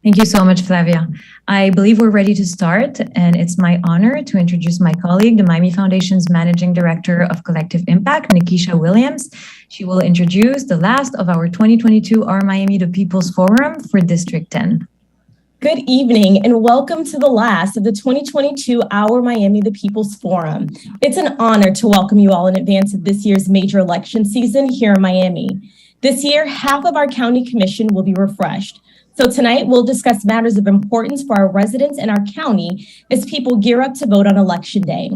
Thank you so much, Flavia. I believe we're ready to start, and it's my honor to introduce my colleague, the Miami Foundation's Managing Director of Collective Impact, Nikisha Williams. She will introduce the last of our 2022 Our Miami the People's Forum for District 10. Good evening and welcome to the last of the 2022 Our Miami the People's Forum. It's an honor to welcome you all in advance of this year's major election season here in Miami. This year, half of our county commission will be refreshed. So tonight, we'll discuss matters of importance for our residents and our county as people gear up to vote on Election Day.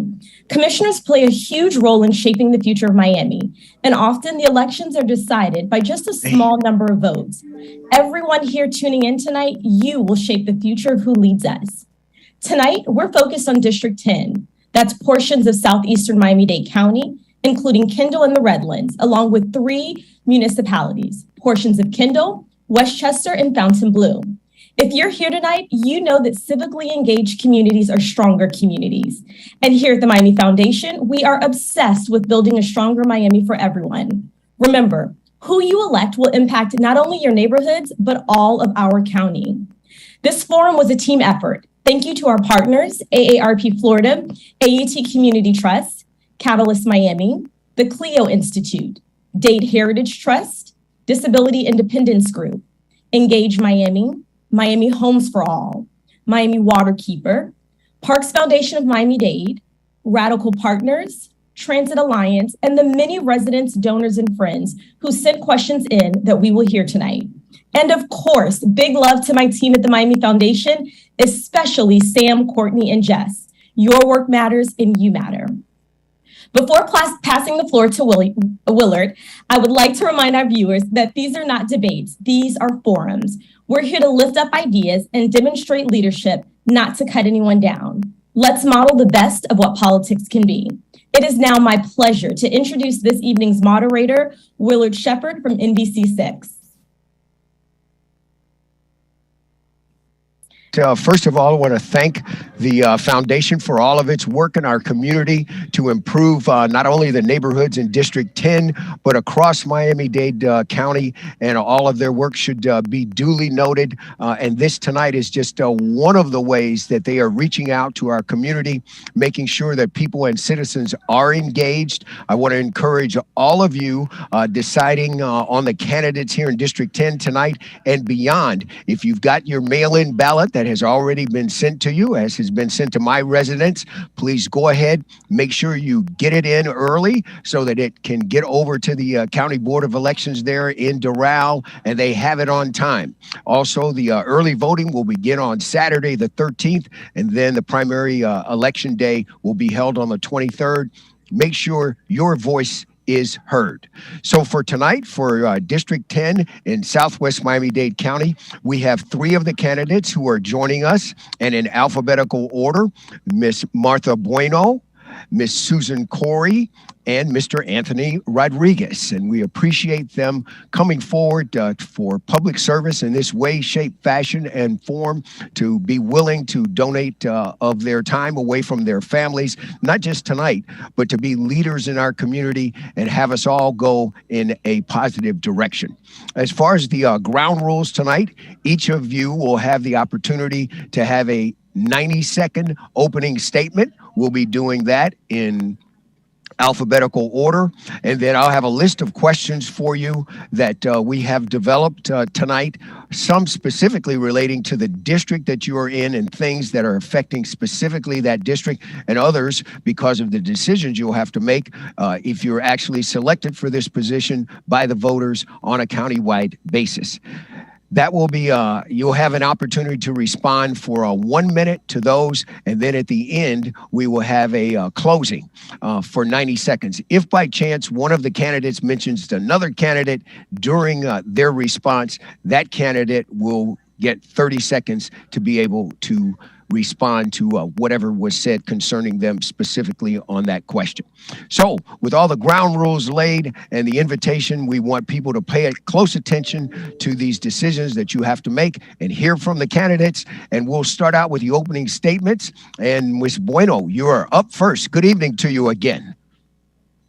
Commissioners play a huge role in shaping the future of Miami, and often the elections are decided by just a small number of votes. Everyone here tuning in tonight, you will shape the future of who leads us. Tonight, we're focused on District 10. That's portions of southeastern Miami-Dade County, including Kendall and the Redlands, along with 3 municipalities, portions of Kendall, Westchester, and Fontainebleau. If you're here tonight, you know that civically engaged communities are stronger communities. And here at the Miami Foundation, we are obsessed with building a stronger Miami for everyone. Remember, who you elect will impact not only your neighborhoods, but all of our county. This forum was a team effort. Thank you to our partners, AARP Florida, AUT Community Trust, Catalyst Miami, the Clio Institute, Dade Heritage Trust, Disability Independence Group, Engage Miami, Miami Homes for All, Miami Waterkeeper, Parks Foundation of Miami-Dade, Radical Partners, Transit Alliance, and the many residents, donors, and friends who sent questions in that we will hear tonight. And of course, big love to my team at the Miami Foundation, especially Sam, Courtney, and Jess. Your work matters and you matter. Before passing the floor to Willard, I would like to remind our viewers that these are not debates, these are forums. We're here to lift up ideas and demonstrate leadership, not to cut anyone down. Let's model the best of what politics can be. It is now my pleasure to introduce this evening's moderator, Willard Shepard from NBC6. First of all, I want to thank the foundation for all of its work in our community to improve not only the neighborhoods in District 10, but across Miami-Dade County, and all of their work should be duly noted. And this tonight is just one of the ways that they are reaching out to our community, making sure that people and citizens are engaged. I want to encourage all of you deciding on the candidates here in District 10 tonight and beyond. If you've got your mail-in ballot that has already been sent to you, as has been sent to my residents, please go ahead, make sure you get it in early so that it can get over to the County Board of Elections there in Doral, and they have it on time. Also, the early voting will begin on Saturday the 13th, and then the primary election day will be held on the 23rd. Make sure your voice is heard. So for tonight, for District 10 in Southwest Miami-Dade County, we have 3 of the candidates who are joining us, and in alphabetical order, Miss Martha Bueno, Miss Susan Corey, and Mr. Anthony Rodriguez. And we appreciate them coming forward for public service in this way, shape, fashion, and form, to be willing to donate of their time away from their families, not just tonight, but to be leaders in our community and have us all go in a positive direction. As far as the ground rules tonight, each of you will have the opportunity to have a 90-second opening statement. We'll be doing that in alphabetical order, and then I'll have a list of questions for you that we have developed tonight, some specifically relating to the district that you are in and things that are affecting specifically that district, and others because of the decisions you'll have to make if you're actually selected for this position by the voters on a countywide basis. That will be, you'll have an opportunity to respond for 1 minute to those, and then at the end, we will have a closing for 90 seconds. If by chance one of the candidates mentions another candidate during their response, that candidate will get 30 seconds to be able to respond to whatever was said concerning them specifically on that question. So with all the ground rules laid and the invitation, we want people to pay close attention to these decisions that you have to make and hear from the candidates. And we'll start out with the opening statements. And Ms. Bueno, you are up first. Good evening to you again.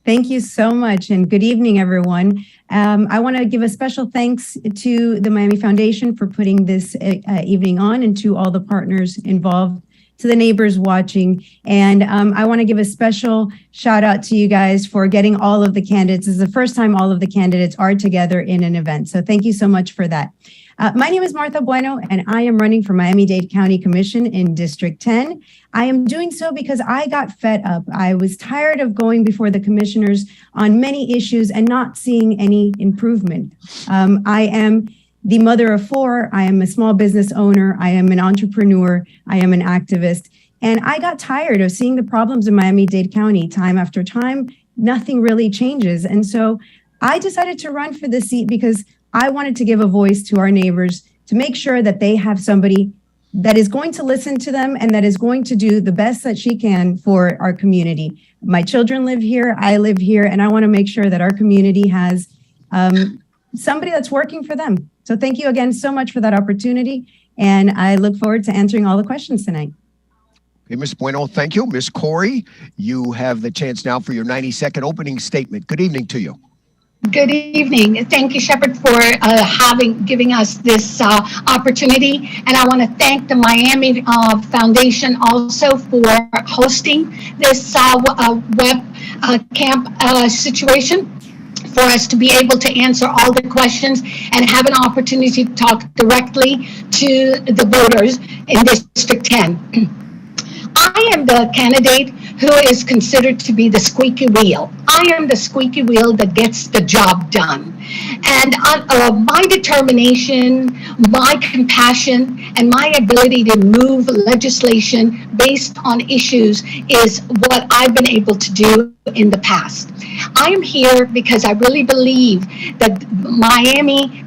Thank you so much, and good evening, everyone. I want to give a special thanks to the Miami Foundation for putting this evening on, and to all the partners involved, to the neighbors watching. And I want to give a special shout out to you guys for getting all of the candidates. This is the first time all of the candidates are together in an event. So thank you so much for that. My name is Martha Bueno, and I am running for Miami-Dade County Commission in District 10. I am doing so because I got fed up. I was tired of going before the commissioners on many issues and not seeing any improvement. I am the mother of four. I am a small business owner. I am an entrepreneur. I am an activist. And I got tired of seeing the problems in Miami-Dade County time after time. Nothing really changes. And so I decided to run for this seat because I wanted to give a voice to our neighbors, to make sure that they have somebody that is going to listen to them and that is going to do the best that she can for our community. My children live here, I live here, and I want to make sure that our community has somebody that's working for them. So thank you again so much for that opportunity, and I look forward to answering all the questions tonight. Okay, Ms. Bueno, thank you. Ms. Corey, you have the chance now for your 90-second opening statement. Good evening to you. Good evening. Thank you, Shepard, for giving us this opportunity. And I want to thank the Miami Foundation also for hosting this web camp situation, for us to be able to answer all the questions and have an opportunity to talk directly to the voters in District 10. I am the candidate who is considered to be the squeaky wheel. I am the squeaky wheel that gets the job done. And my determination, my compassion, and my ability to move legislation based on issues is what I've been able to do in the past. I am here because I really believe that Miami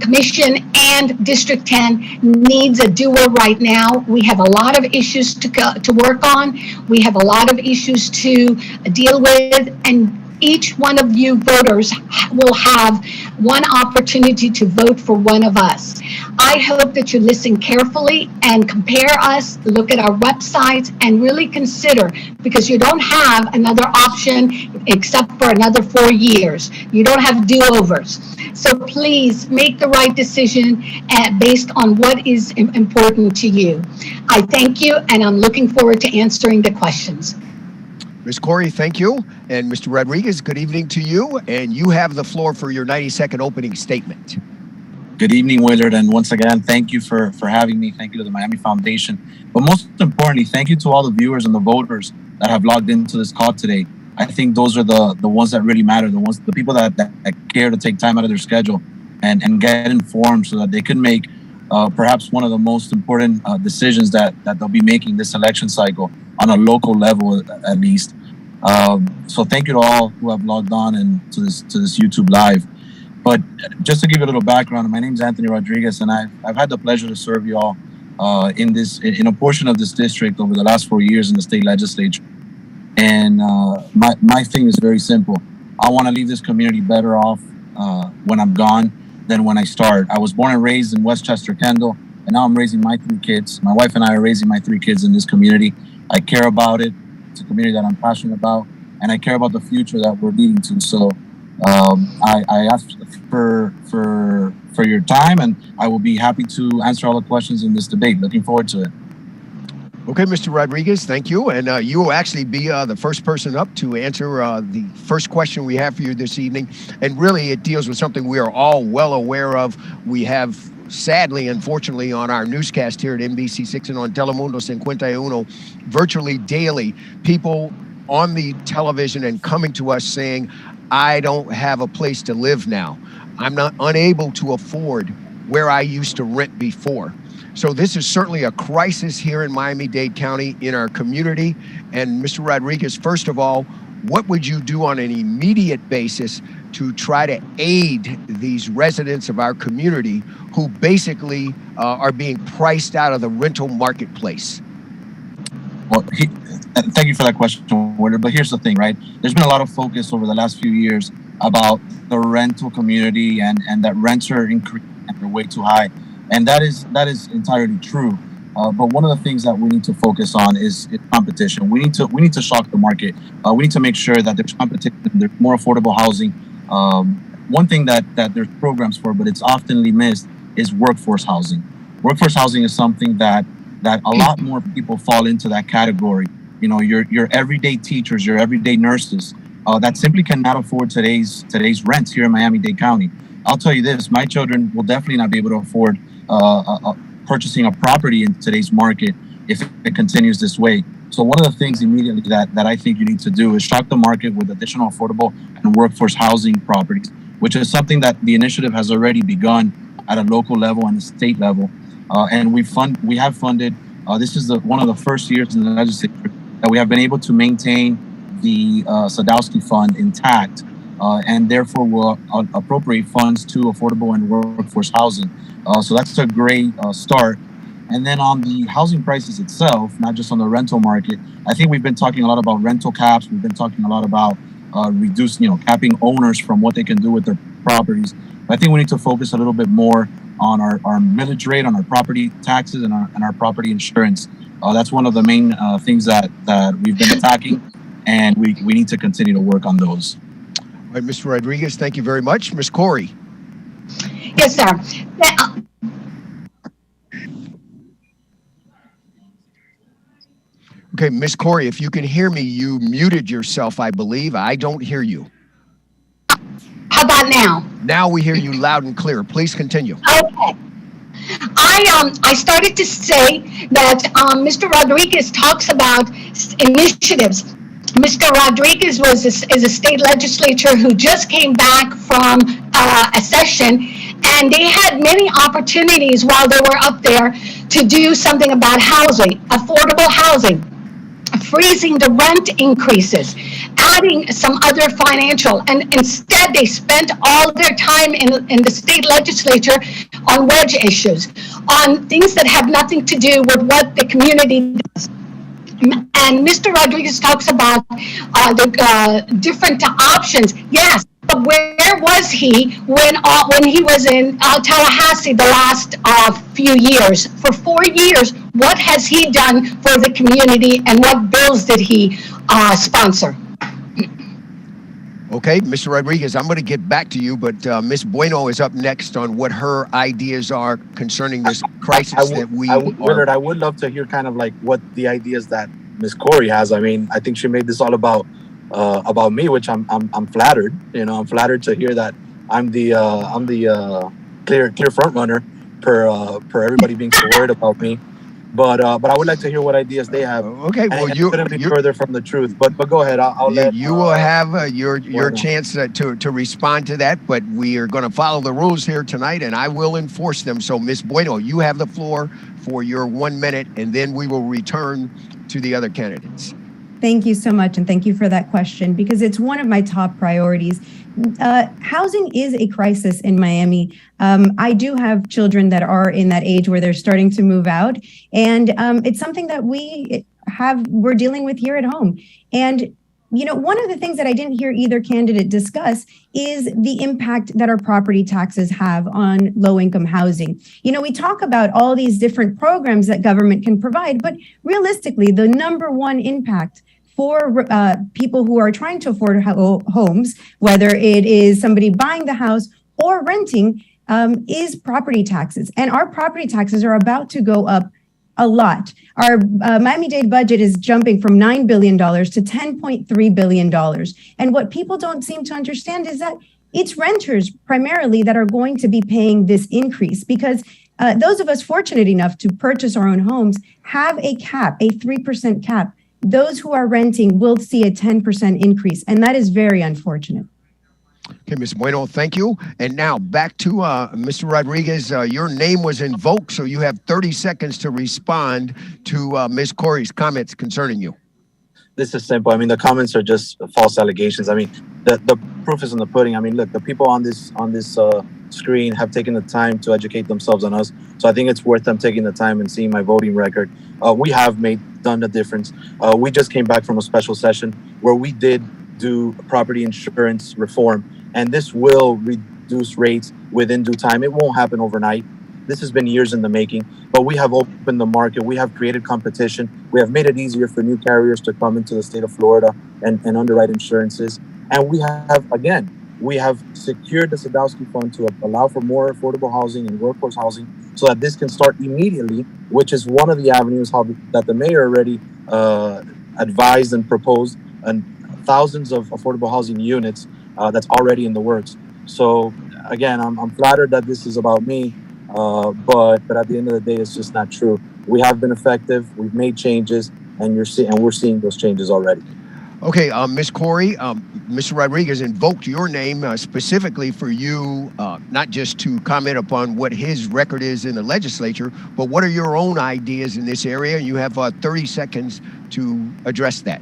Commission and District 10 needs a doer right now. We have a lot of issues to work on. We have a lot of issues to deal with, and each one of you voters will have one opportunity to vote for one of us. I hope that you listen carefully and compare us, look at our websites, and really consider, because you don't have another option except for another 4 years. You don't have do-overs. So please make the right decision based on what is important to you. I thank you, and I'm looking forward to answering the questions. Ms. Corey, thank you. And Mr. Rodriguez, good evening to you. And you have the floor for your 90-second opening statement. Good evening, Willard. And once again, thank you for having me. Thank you to the Miami Foundation. But most importantly, thank you to all the viewers and the voters that have logged into this call today. I think those are the ones that really matter, the people that care to take time out of their schedule and get informed so that they can make perhaps one of the most important decisions that they'll be making this election cycle on a local level, at least. So thank you to all who have logged on and to this YouTube Live. But just to give you a little background, my name is Anthony Rodriguez, and I've had the pleasure to serve you all in a portion of this district over the last 4 years in the state legislature. And my thing is very simple. I want to leave this community better off when I'm gone than when I start. I was born and raised in Westchester, Kendall, and now I'm raising my 3 kids. My wife and I are raising my 3 kids in this community. I care about it. It's a community that I'm passionate about, and I care about the future that we're leading to. So I ask for your time, and I will be happy to answer all the questions in this debate. Looking forward to it. Okay, Mr. Rodriguez, thank you. And you will actually be the first person up to answer the first question we have for you this evening. And really, it deals with something we are all well aware of. We have, sadly, unfortunately, on our newscast here at NBC6 and on Telemundo 51, virtually daily, people on the television and coming to us saying, I don't have a place to live now. I'm not unable to afford where I used to rent before. So this is certainly a crisis here in Miami-Dade County in our community. And Mr. Rodriguez, first of all, what would you do on an immediate basis to try to aid these residents of our community who basically are being priced out of the rental marketplace? Well, thank you for that question, Willard. But here's the thing, right? There's been a lot of focus over the last few years about the rental community and that rents are increasing and they're way too high. And that is entirely true. But one of the things that we need to focus on is competition. We need to shock the market. We need to make sure that there's competition, there's more affordable housing. One thing that there's programs for, but it's oftenly missed, is workforce housing. Workforce housing is something that a lot more people fall into that category. You know, your everyday teachers, your everyday nurses that simply cannot afford today's rents here in Miami-Dade County. I'll tell you this: my children will definitely not be able to afford purchasing a property in today's market if it continues this way. So one of the things immediately that I think you need to do is shock the market with additional affordable and workforce housing properties, which is something that the initiative has already begun at a local level and a state level. And we have funded, this is one of the first years in the legislature that we have been able to maintain the Sadowski Fund intact, and therefore will appropriate funds to affordable and workforce housing. So that's a great start. And then on the housing prices itself, not just on the rental market, I think we've been talking a lot about rental caps. We've been talking a lot about capping owners from what they can do with their properties. But I think we need to focus a little bit more on our millage rate, on our property taxes, and our property insurance. That's one of the main things that we've been attacking, and we need to continue to work on those. All right, Mr. Rodriguez, thank you very much. Ms. Corey. Yes, sir. Okay, Ms. Corey, if you can hear me, you muted yourself, I believe. I don't hear you. How about now? Now we hear you loud and clear. Please continue. Okay. I started to say that Mr. Rodriguez talks about initiatives. Mr. Rodriguez is a state legislature who just came back from a session, and they had many opportunities while they were up there to do something about housing, affordable housing, freezing the rent increases, adding some other financial, and instead they spent all their time in the state legislature on wedge issues, on things that have nothing to do with what the community does. And Mr. Rodriguez talks about the different options. Yes, but where was he when he was in Tallahassee the last few years? For 4 years, what has he done for the community, and what bills did he sponsor? Okay, Mr. Rodriguez, I'm going to get back to you, but Ms. Bueno is up next on what her ideas are concerning this crisis Willard, I would love to hear kind of like what the ideas that Ms. Corey has. I mean, I think she made this all about me, which I'm flattered. You know, I'm flattered to hear that I'm the clear front runner per everybody being so worried about me. But I would like to hear what ideas they have. Okay, well, you couldn't be further from the truth. But go ahead. I'll let you will have your chance to respond to that. But we are going to follow the rules here tonight, and I will enforce them. So, Ms. Bueno, you have the floor for your 1 minute, and then we will return to the other candidates. Thank you so much, and thank you for that question, because it's one of my top priorities. Housing is a crisis in Miami. I do have children that are in that age where they're starting to move out, and it's something that we're dealing with here at home. And you know, one of the things that I didn't hear either candidate discuss is the impact that our property taxes have on low-income housing. You know, we talk about all these different programs that government can provide, but realistically, the number one impact for people who are trying to afford homes, whether it is somebody buying the house or renting, is property taxes. And our property taxes are about to go up a lot. Our Miami-Dade budget is jumping from $9 billion to $10.3 billion. And what people don't seem to understand is that it's renters primarily that are going to be paying this increase, because those of us fortunate enough to purchase our own homes have a cap, a 3% cap. Those who are renting will see a 10% increase, and that is very unfortunate. Okay, Ms. Bueno, thank you. And now back to Mr. Rodriguez. Your name was invoked, so you have 30 seconds to respond to Ms. Corey's comments concerning you. This is simple. I mean, the comments are just false allegations. I mean, the proof is in the pudding. I mean, look, the people on this screen have taken the time to educate themselves on us. So I think it's worth them taking the time and seeing my voting record. We have done the difference. We just came back from a special session where we did do property insurance reform, and this will reduce rates within due time. It won't happen overnight, This has been years in the making, but we have opened the market. We have created competition. We have made it easier for new carriers to come into the state of Florida and underwrite insurances. And we have secured the Sadowski Fund to allow for more affordable housing and workforce housing so that this can start immediately, which is one of the avenues that the mayor already advised and proposed, and thousands of affordable housing units that's already in the works. So again, I'm flattered that this is about me, but at the end of the day, it's just not true. We have been effective. We've made changes, and we're seeing those changes already. Okay, Ms. Corey, Mr. Rodriguez invoked your name specifically for you, not just to comment upon what his record is in the legislature, but what are your own ideas in this area? You have 30 seconds to address that.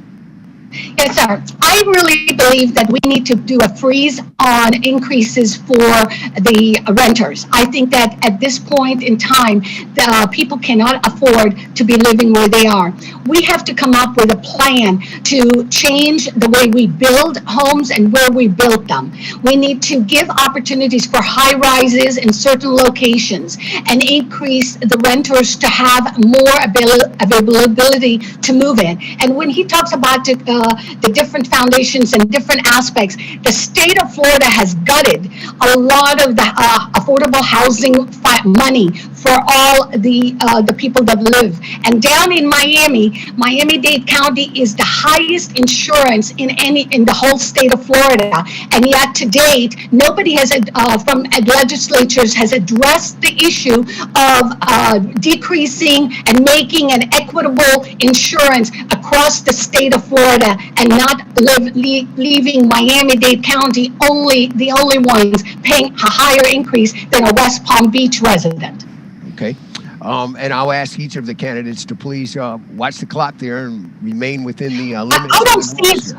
Yes, sir. I really believe that we need to do a freeze on increases for the renters. I think that at this point in time, the people cannot afford to be living where they are. We have to come up with a plan to change the way we build homes and where we build them. We need to give opportunities for high rises in certain locations and increase the renters to have more availability to move in. And when he talks about the different foundations and different aspects, the state of Florida has gutted a lot of the affordable housing money for all the people that live. And down in Miami-Dade County is the highest insurance in the whole state of Florida. And yet to date, nobody has from legislatures has addressed the issue of decreasing and making an equitable insurance across the state of Florida, and not leaving Miami-Dade County the only ones paying a higher increase than a West Palm Beach resident. Okay. And I'll ask each of the candidates to please watch the clock there and remain within the limits. I don't see it.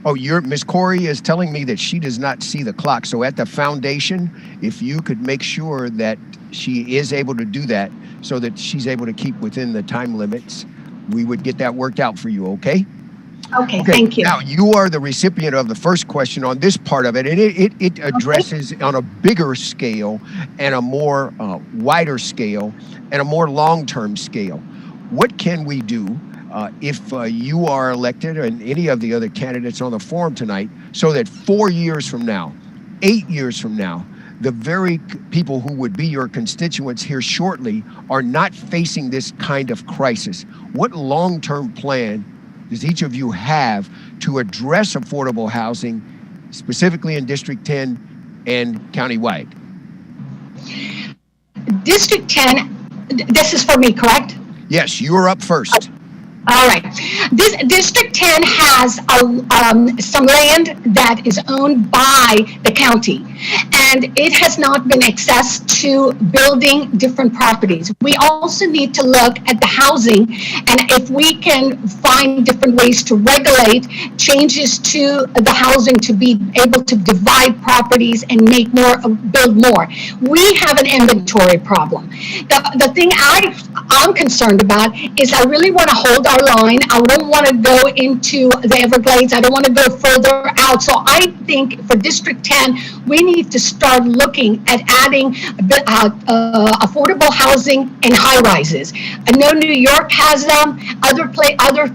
Oh, Ms. Corey is telling me that she does not see the clock. So at the foundation, if you could make sure that she is able to do that so that she's able to keep within the time limits, we would get that worked out for you, okay? Okay, thank you. Now, you are the recipient of the first question on this part of it, and it addresses on a bigger scale and a more wider scale and a more long-term scale. What can we do if you are elected and any of the other candidates on the forum tonight so that 4 years from now, 8 years from now, the very people who would be your constituents here shortly are not facing this kind of crisis? What long-term plan does each of you have to address affordable housing, specifically in District 10 and countywide? District 10, this is for me, correct? Yes, you're up first. All right. This District 10 has some land that is owned by the county, and it has not been accessed to building different properties. We also need to look at the housing, and if we can find different ways to regulate changes to the housing to be able to divide properties and make more, build more. We have an inventory problem. The thing I'm concerned about is I really want to hold our line. I don't want to go into the Everglades. I don't want to go further out. So I think for District 10, we need to start looking at adding affordable housing and high rises. I know New York has them. Other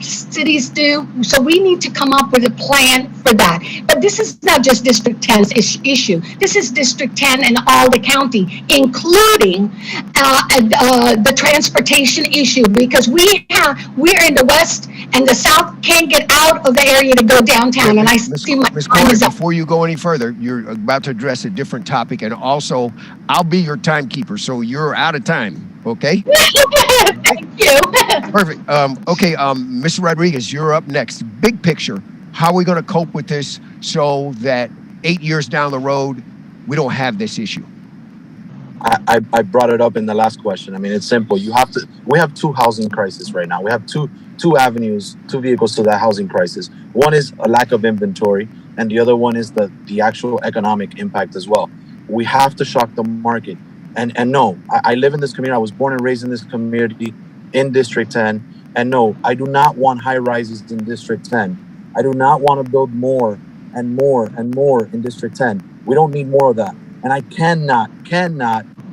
cities do. So we need to come up with a plan for that. But this is not just District 10's issue. This is District 10 and all the county, including the transportation issue, because we're in the West and the South can't get out of the area to go downtown. And I see my time is up. Before you go any further, you're about to address a different topic, and also I'll be your timekeeper, so you're out of time, okay? Thank you. Perfect. Okay, Mr. Rodriguez, you're up next. Big picture, how are we going to cope with this so that 8 years down the road, we don't have this issue? I brought it up in the last question. I mean, it's simple. We have two housing crises right now. We have two avenues, two vehicles to that housing crisis. One is a lack of inventory, and the other one is the actual economic impact as well. We have to shock the market. And no, I live in this community. I was born and raised in this community in District 10. And no, I do not want high rises in District 10. I do not want to build more and more and more in District 10. We don't need more of that. And I cannot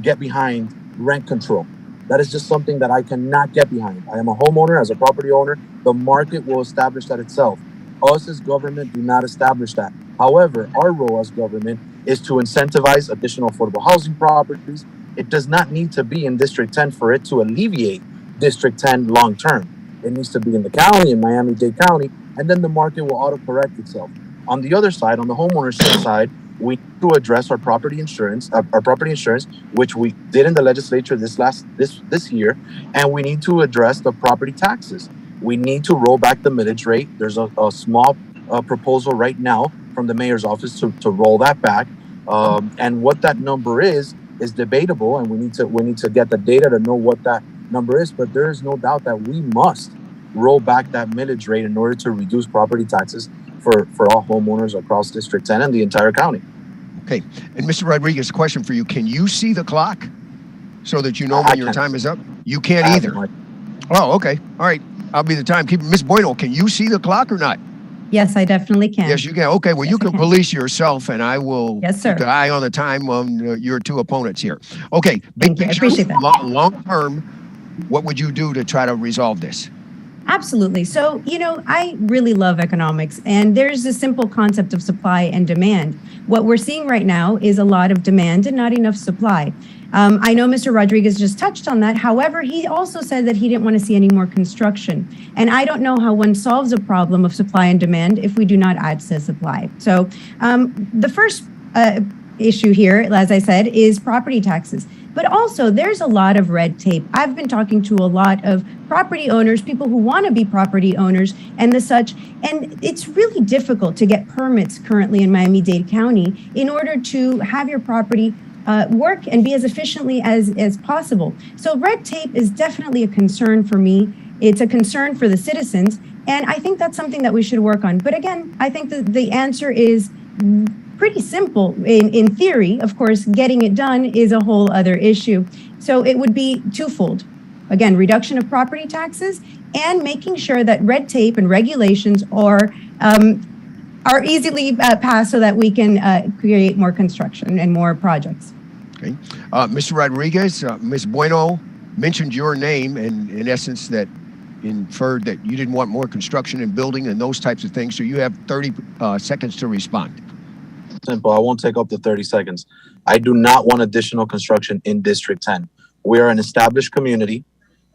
get behind rent control. That is just something that I cannot get behind. I am a homeowner. As a property owner, the market will establish that itself. Us as government do not establish that. However, our role as government is to incentivize additional affordable housing properties. It does not need to be in District 10 for it to alleviate District 10 long term. It needs to be in the county, in Miami-Dade County, and then the market will auto-correct itself. On the other side, on the homeowner's side, we need to address our property insurance, which we did in the legislature this year, and we need to address the property taxes. We need to roll back the millage rate. There's a small proposal right now from the mayor's office to roll that back, and what that number is debatable, and we need to get the data to know what that number is. But there is no doubt that we must roll back that millage rate in order to reduce property taxes for all homeowners across District 10 and the entire county. Okay. And Mr. Rodriguez, question for you. Can you see the clock so that you know when your time is up? You can't either. Oh, okay. All right. I'll be the timekeeper. Ms. Bueno, can you see the clock or not? Yes, I definitely can. Yes, you can. Okay. Well, you can police yourself, and I will keep the eye on the time on your two opponents here. Okay. Thank you. I appreciate that. Long term, what would you do to try to resolve this? Absolutely. So, I really love economics, and there's a simple concept of supply and demand. What we're seeing right now is a lot of demand and not enough supply. I know Mr. Rodriguez just touched on that. However, he also said that he didn't want to see any more construction. And I don't know how one solves a problem of supply and demand if we do not add to supply. So the first issue here, as I said, is property taxes. But also, there's a lot of red tape. I've been talking to a lot of property owners, people who want to be property owners and the such, and it's really difficult to get permits currently in Miami-Dade County in order to have your property work and be as efficiently as possible. So red tape is definitely a concern for me. It's a concern for the citizens, and I think that's something that we should work on. But again, I think that the answer is pretty simple in theory. Of course, getting it done is a whole other issue. So it would be twofold. Again, reduction of property taxes and making sure that red tape and regulations are easily passed so that we can create more construction and more projects. Okay. Mr. Rodriguez, Ms. Bueno mentioned your name, and in essence that inferred that you didn't want more construction and building and those types of things. So you have 30 seconds to respond. Simple. I won't take up the 30 seconds. I do not want additional construction in District 10. We are an established community.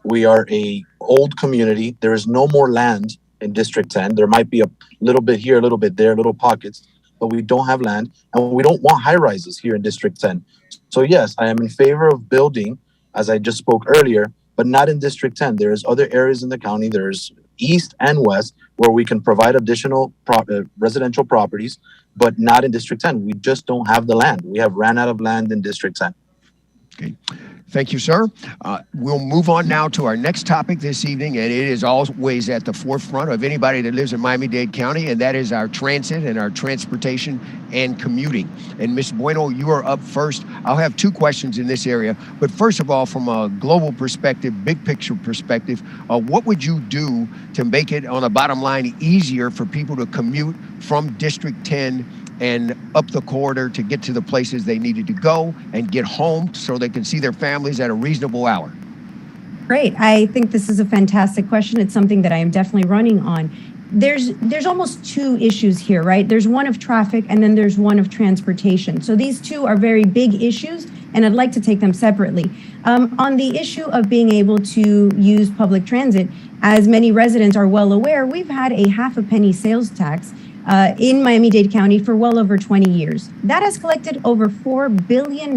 We are a old community. There is no more land in District 10. There might be a little bit here, a little bit there, little pockets, but we don't have land, and we don't want high rises here in District 10. So yes, I am in favor of building, as I just spoke earlier, but not in District 10. There's other areas in the county. There's east and west where we can provide additional residential properties, but not in District 10. We just don't have the land. We have ran out of land in District 10. Okay. Thank you, sir. We'll move on now to our next topic this evening, and it is always at the forefront of anybody that lives in Miami-Dade County, and that is our transit and our transportation and commuting. And Ms. Bueno, you are up first. I'll have two questions in this area, but first of all, from a global perspective, big picture perspective, what would you do to make it, on a bottom line, easier for people to commute from District 10 and up the corridor to get to the places they needed to go and get home so they can see their families at a reasonable hour? Great. I think this is a fantastic question. It's something that I am definitely running on. There's almost two issues here, right? There's one of traffic and then there's one of transportation. So these two are very big issues, and I'd like to take them separately. On the issue of being able to use public transit, as many residents are well aware, we've had a half a penny sales tax in Miami-Dade County for well over 20 years. That has collected over $4 billion,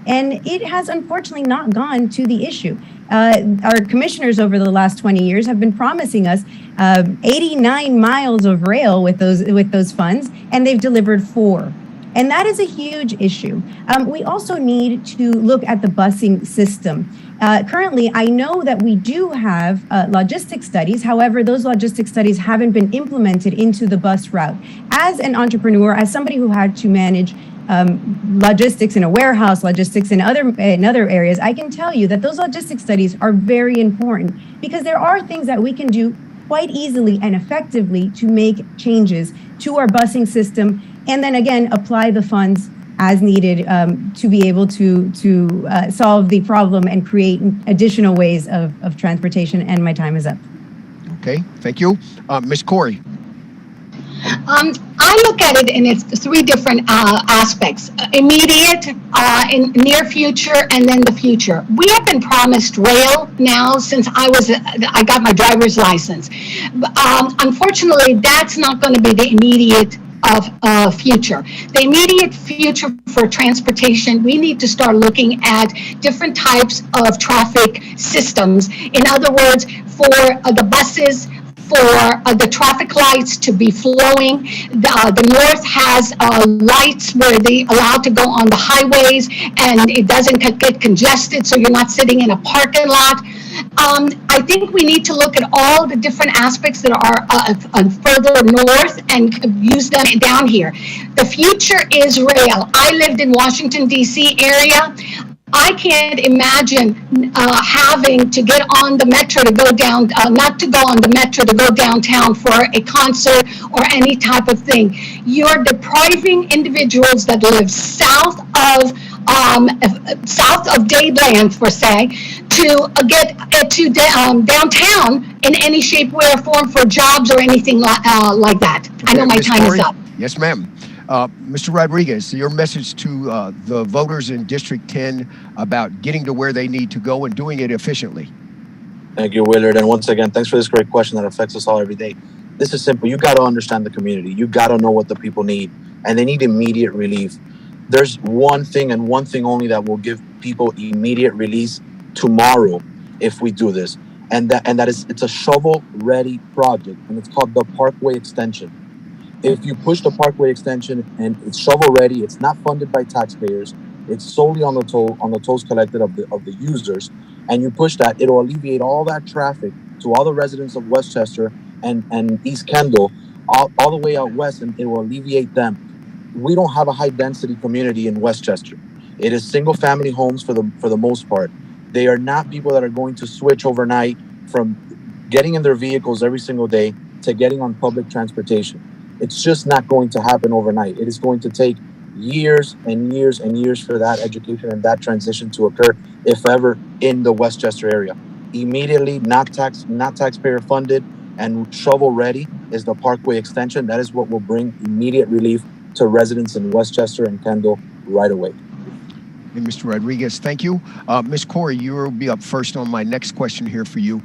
and it has unfortunately not gone to the issue. Our commissioners over the last 20 years have been promising us 89 miles of rail with those funds, and they've delivered 4. And that is a huge issue. We also need to look at the busing system. Currently, I know that we do have logistic studies. However, those logistic studies haven't been implemented into the bus route. As an entrepreneur, as somebody who had to manage logistics in a warehouse, logistics in other areas, I can tell you that those logistic studies are very important, because there are things that we can do quite easily and effectively to make changes to our busing system, and then again apply the funds as needed to be able to solve the problem and create additional ways of transportation. And my time is up. Okay, thank you. Ms. Corey. I look at it in its three different aspects: immediate, in near future, and then the future. We have been promised rail now since I got my driver's license. Unfortunately, that's not going to be the immediate future. The immediate future for transportation, we need to start looking at different types of traffic systems. In other words, for the buses, for the traffic lights to be flowing. The north has lights where they allow to go on the highways and it doesn't get congested, so you're not sitting in a parking lot. I think we need to look at all the different aspects that are further north and use them down here. The future is rail. I lived in Washington, D.C. area. I can't imagine having to get on the metro to go down, not to go on the metro to go downtown for a concert or any type of thing. You're depriving individuals that live south of Dadeland, for say, to get to downtown in any shape, way, or form for jobs or anything like that. I know my time is up. Yes, ma'am. Mr. Rodriguez, your message to the voters in District 10 about getting to where they need to go and doing it efficiently. Thank you, Willard. And once again, thanks for this great question that affects us all every day. This is simple. You got to understand the community. You got to know what the people need, and they need immediate relief. There's one thing and one thing only that will give people immediate release tomorrow if we do this. And that is, it's a shovel-ready project, and it's called the Parkway Extension. If you push the Parkway Extension and it's shovel-ready, it's not funded by taxpayers, it's solely on the tolls collected of the users, and you push that, it'll alleviate all that traffic to all the residents of Westchester and East Kendall, all the way out west, and it will alleviate them. We don't have a high-density community in Westchester. It is single-family homes for the most part. They are not people that are going to switch overnight from getting in their vehicles every single day to getting on public transportation. It's just not going to happen overnight. It is going to take years and years and years for that education and that transition to occur, if ever, in the Westchester area. Immediately, not taxpayer funded and shovel ready is the Parkway Extension. That is what will bring immediate relief to residents in Westchester and Kendall right away. And Mr. Rodriguez, thank you. Ms. Corey, you will be up first on my next question here for you.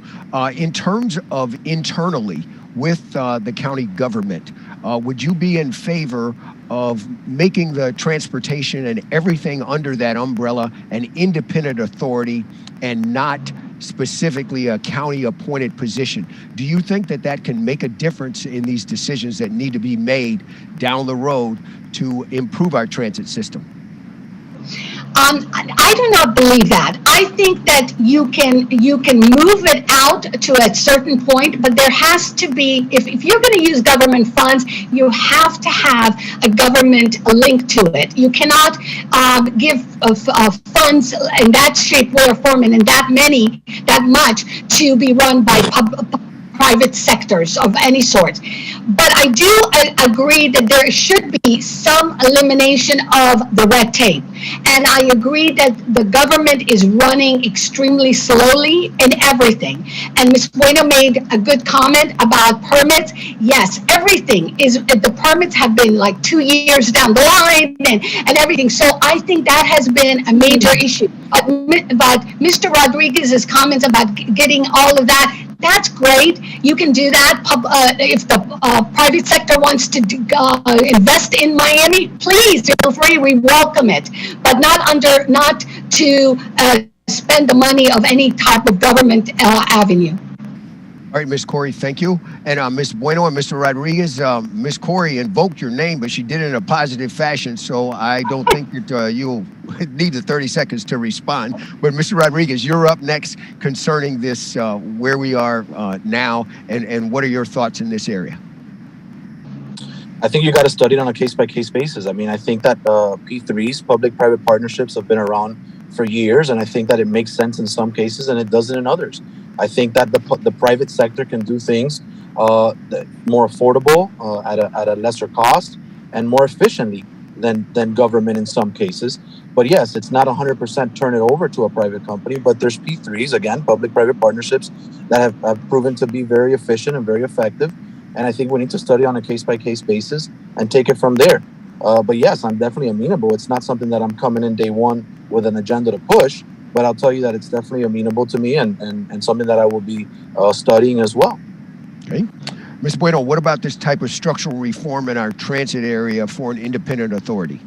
In terms of internally with the county government, would you be in favor of making the transportation and everything under that umbrella an independent authority and not specifically a county appointed position? Do you think that that can make a difference in these decisions that need to be made down the road to improve our transit system? I do not believe that. I think that you can move it out to a certain point, but there has to be, if you're going to use government funds, you have to have a government link to it. You cannot give funds in that shape, way, or form, and in that much to be run by private sectors of any sort. But I do agree that there should be some elimination of the red tape. And I agree that the government is running extremely slowly in everything. And Ms. Bueno made a good comment about permits. Yes, everything is, the permits have been like 2 years down the line and everything. So I think that has been a major issue. But Mr. Rodriguez's comments about getting all of that, that's great. You can do that. If the private sector wants to invest in Miami, please feel free. We welcome it, but not to spend the money of any type of government avenue. All right, Ms. Corey, thank you. And Ms. Bueno and Mr. Rodriguez, Ms. Corey invoked your name, but she did it in a positive fashion, so I don't think that you'll need the 30 seconds to respond. But Mr. Rodriguez, you're up next concerning this, where we are now, and what are your thoughts in this area? I think you got to study it on a case-by-case basis. I mean, I think that P3s, public-private partnerships, have been around for years, and I think that it makes sense in some cases and it doesn't in others. I think that the private sector can do things more affordable, at a lesser cost, and more efficiently. than government in some cases. But yes, it's not 100% turn it over to a private company, but there's P3s, again, public-private partnerships that have proven to be very efficient and very effective. And I think we need to study on a case-by-case basis and take it from there. But yes, I'm definitely amenable. It's not something that I'm coming in day one with an agenda to push, but I'll tell you that it's definitely amenable to me and something that I will be studying as well. Okay. Ms. Bueno, what about this type of structural reform in our transit area for an independent authority?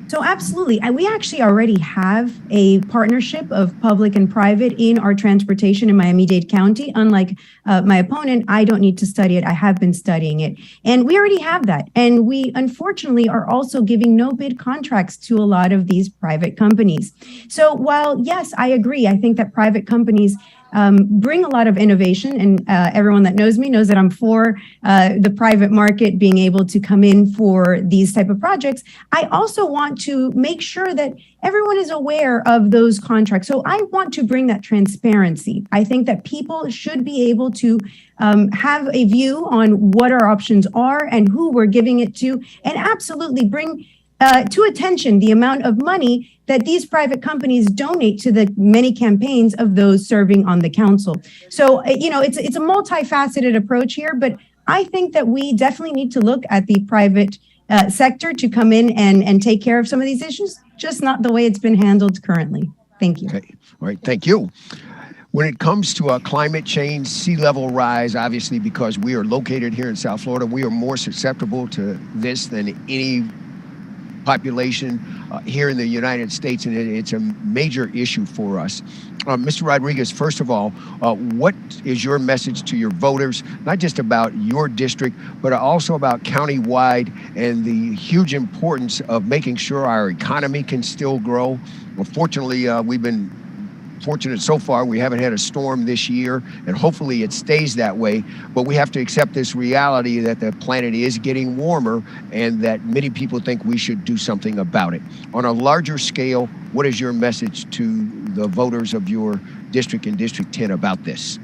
So absolutely. We actually already have a partnership of public and private in our transportation in Miami-Dade County. Unlike my opponent, I don't need to study it. I have been studying it. And we already have that. And we unfortunately are also giving no bid contracts to a lot of these private companies. So while, yes, I agree, I think that private companies bring a lot of innovation, and everyone that knows me knows that I'm for the private market being able to come in for these type of projects. I also want to make sure that everyone is aware of those contracts. So I want to bring that transparency. I think that people should be able to have a view on what our options are and who we're giving it to, and absolutely bring to attention the amount of money that these private companies donate to the many campaigns of those serving on the council. So, it's a multifaceted approach here, but I think that we definitely need to look at the private sector to come in and take care of some of these issues, just not the way it's been handled currently. Thank you. Okay. All right. Thank you. When it comes to climate change, sea level rise, obviously, because we are located here in South Florida, we are more susceptible to this than any population here in the United States, and it's a major issue for us. Mr. Rodriguez, first of all, what is your message to your voters, not just about your district, but also about countywide and the huge importance of making sure our economy can still grow? Well, fortunately, we've been fortunate so far. We haven't had a storm this year, and hopefully it stays that way. But we have to accept this reality that the planet is getting warmer and that many people think we should do something about it. On a larger scale, what is your message to the voters of your district and District 10 about this?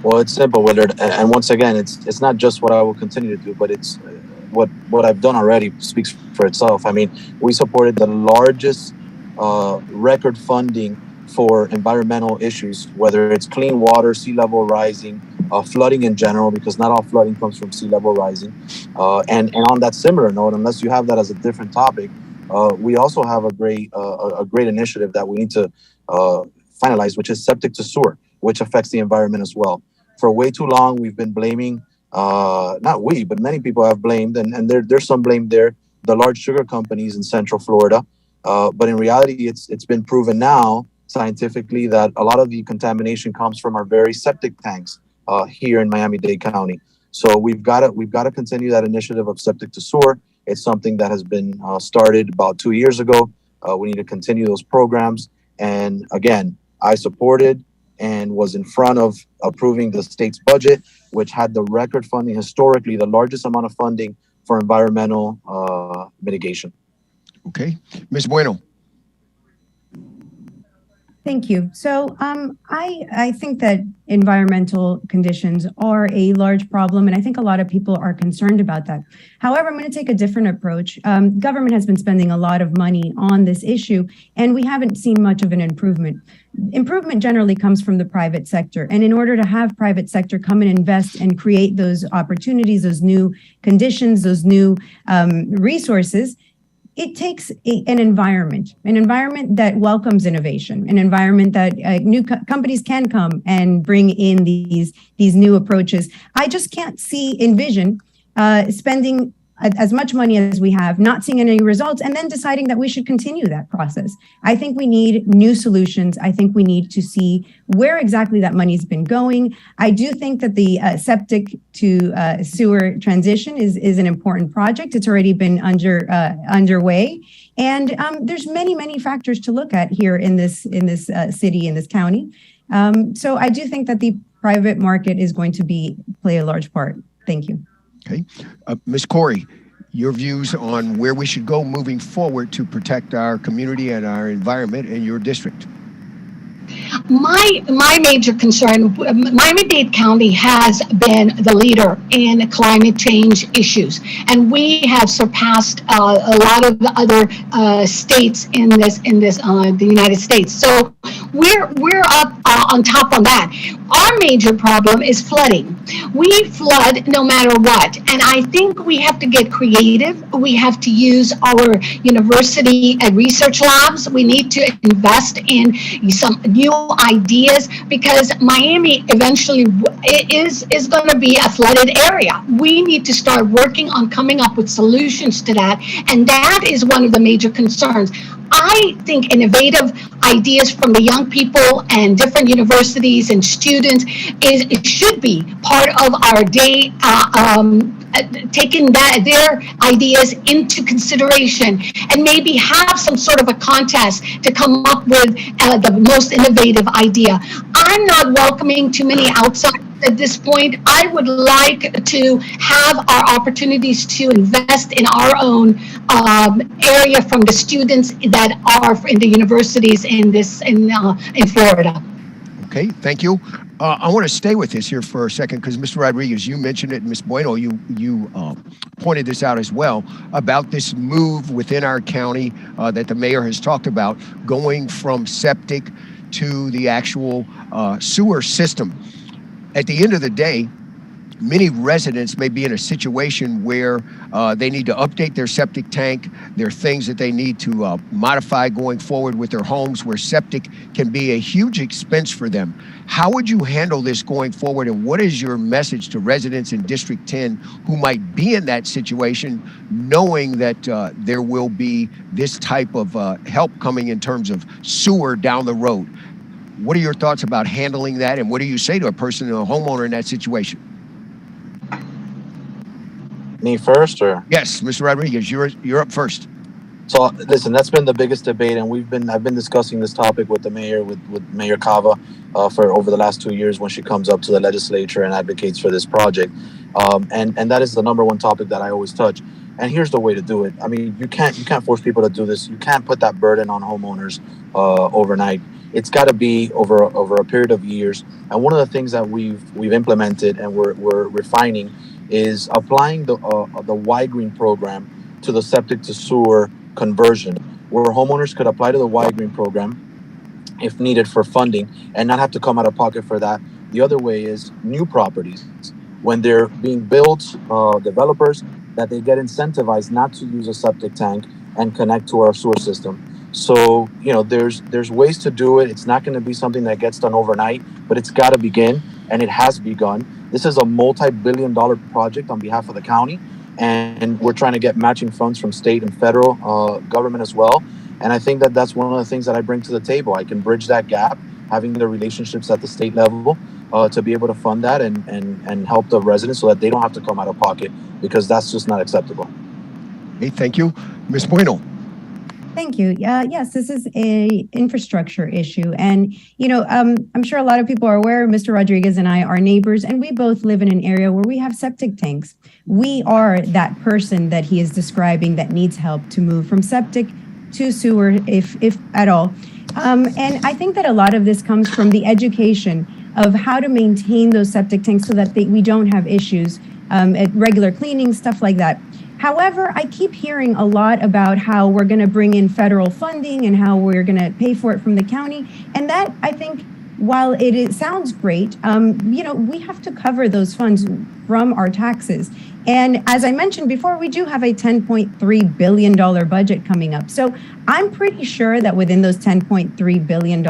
Well, it's simple, Willard. And once again, it's not just what I will continue to do, but it's what I've done already speaks for itself. I mean, we supported the largest record funding for environmental issues, whether it's clean water, sea level rising, flooding in general, because not all flooding comes from sea level rising. And on that similar note, unless you have that as a different topic, we also have a great initiative that we need to finalize, which is septic to sewer, which affects the environment as well. For way too long, we've been blaming, not we, but many people have blamed, and there's some blame there, the large sugar companies in Central Florida. But in reality, it's been proven now scientifically that a lot of the contamination comes from our very septic tanks here in Miami-Dade County. So we've got to continue that initiative of septic to sewer. It's something that has been started about 2 years ago. We need to continue those programs. And again, I supported and was in front of approving the state's budget, which had the record funding, historically the largest amount of funding for environmental mitigation. Okay. Ms. Bueno. Thank you. So I think that environmental conditions are a large problem, and I think a lot of people are concerned about that. However, I'm going to take a different approach. Government has been spending a lot of money on this issue, and we haven't seen much of an improvement. Improvement generally comes from the private sector, and in order to have private sector come and invest and create those opportunities, those new conditions, those new resources, it takes an environment that welcomes innovation, an environment that new companies can come and bring in these new approaches. I just can't envision spending as much money as we have, not seeing any results, and then deciding that we should continue that process. I think we need new solutions. I think we need to see where exactly that money's been going. I do think that the septic to sewer transition is an important project. It's already been underway. And there's many factors to look at here in this city, in this county. So I do think that the private market is going to play a large part. Thank you. Okay. Ms. Corey, your views on where we should go moving forward to protect our community and our environment in your district. My major concern, Miami-Dade County has been the leader in climate change issues, and we have surpassed a lot of the other states in the United States. So we're up on top on that. Our major problem is flooding. We flood no matter what, and I think we have to get creative. We have to use our university and research labs. We need to invest in some new ideas, because Miami eventually is going to be a flooded area. We need to start working on coming up with solutions to that, and that is one of the major concerns. I think innovative ideas from the young people and different universities and students it should be part of our day, taking their ideas into consideration, and maybe have some sort of a contest to come up with the most innovative idea. I'm not welcoming too many outsiders at this point. I would like to have our opportunities to invest in our own area from the students that are in the universities in Florida. Okay, thank you. I want to stay with this here for a second, because Mr. Rodriguez, you mentioned it, and Ms. Bueno, you pointed this out as well, about this move within our county that the mayor has talked about, going from septic to the actual sewer system. At the end of the day, many residents may be in a situation where they need to update their septic tank. There are things that they need to modify going forward with their homes, where septic can be a huge expense for them. How would you handle this going forward, and what is your message to residents in District 10 who might be in that situation, knowing that there will be this type of help coming in terms of sewer down the road? What are your thoughts about handling that, and what do you say to a person, a homeowner in that situation? Me first, or? Yes, Mr. Rodriguez, you're up first. So listen, that's been the biggest debate, and I've been discussing this topic with the mayor, with Mayor Cava, for over the last 2 years when she comes up to the legislature and advocates for this project, and that is the number one topic that I always touch. And here's the way to do it. I mean, you can't force people to do this. You can't put that burden on homeowners overnight. It's got to be over a period of years. And one of the things that we've implemented and we're refining is applying the Y-Green program to the septic to sewer conversion, where homeowners could apply to the Y-Green program if needed for funding and not have to come out of pocket for that. The other way is new properties. When they're being built, developers, that they get incentivized not to use a septic tank and connect to our sewer system. So, there's ways to do it. It's not going to be something that gets done overnight, but it's got to begin, and it has begun. This is a multi-billion-dollar project on behalf of the county, and we're trying to get matching funds from state and federal government as well. And I think that that's one of the things that I bring to the table. I can bridge that gap, having the relationships at the state level to be able to fund that and help the residents so that they don't have to come out of pocket, because that's just not acceptable. Hey, thank you. Ms. Bueno. Thank you. Yes, this is a infrastructure issue. And, I'm sure a lot of people are aware, Mr. Rodriguez and I are neighbors, and we both live in an area where we have septic tanks. We are that person that he is describing that needs help to move from septic to sewer, if at all. And I think that a lot of this comes from the education of how to maintain those septic tanks so that we don't have issues at regular cleaning, stuff like that. However, I keep hearing a lot about how we're going to bring in federal funding and how we're going to pay for it from the county. And that, I think, while it sounds great, we have to cover those funds from our taxes. And as I mentioned before, we do have a $10.3 billion budget coming up. So I'm pretty sure that within those $10.3 billion,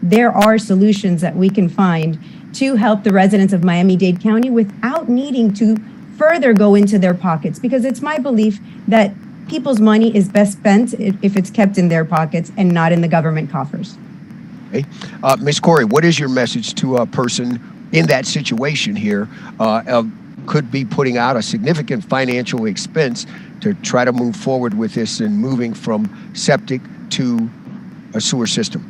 there are solutions that we can find to help the residents of Miami-Dade County without needing to further go into their pockets, because it's my belief that people's money is best spent if it's kept in their pockets and not in the government coffers. Okay. Ms. Corey, what is your message to a person in that situation here, could be putting out a significant financial expense to try to move forward with this and moving from septic to a sewer system?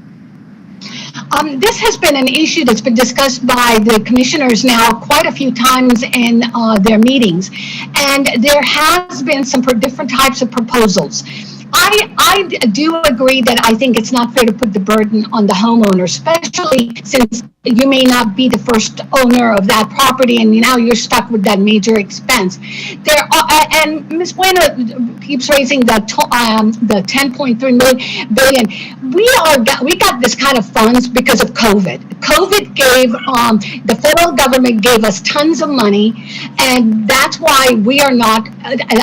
This has been an issue that's been discussed by the commissioners now quite a few times in their meetings, and there has been some different types of proposals. I do agree that I think it's not fair to put the burden on the homeowner, especially since you may not be the first owner of that property and now you're stuck with that major expense. There are, and Ms. Bueno keeps raising the 10.3 billion. We got this kind of funds because of COVID. COVID gave the federal government gave us tons of money, and that's why we are not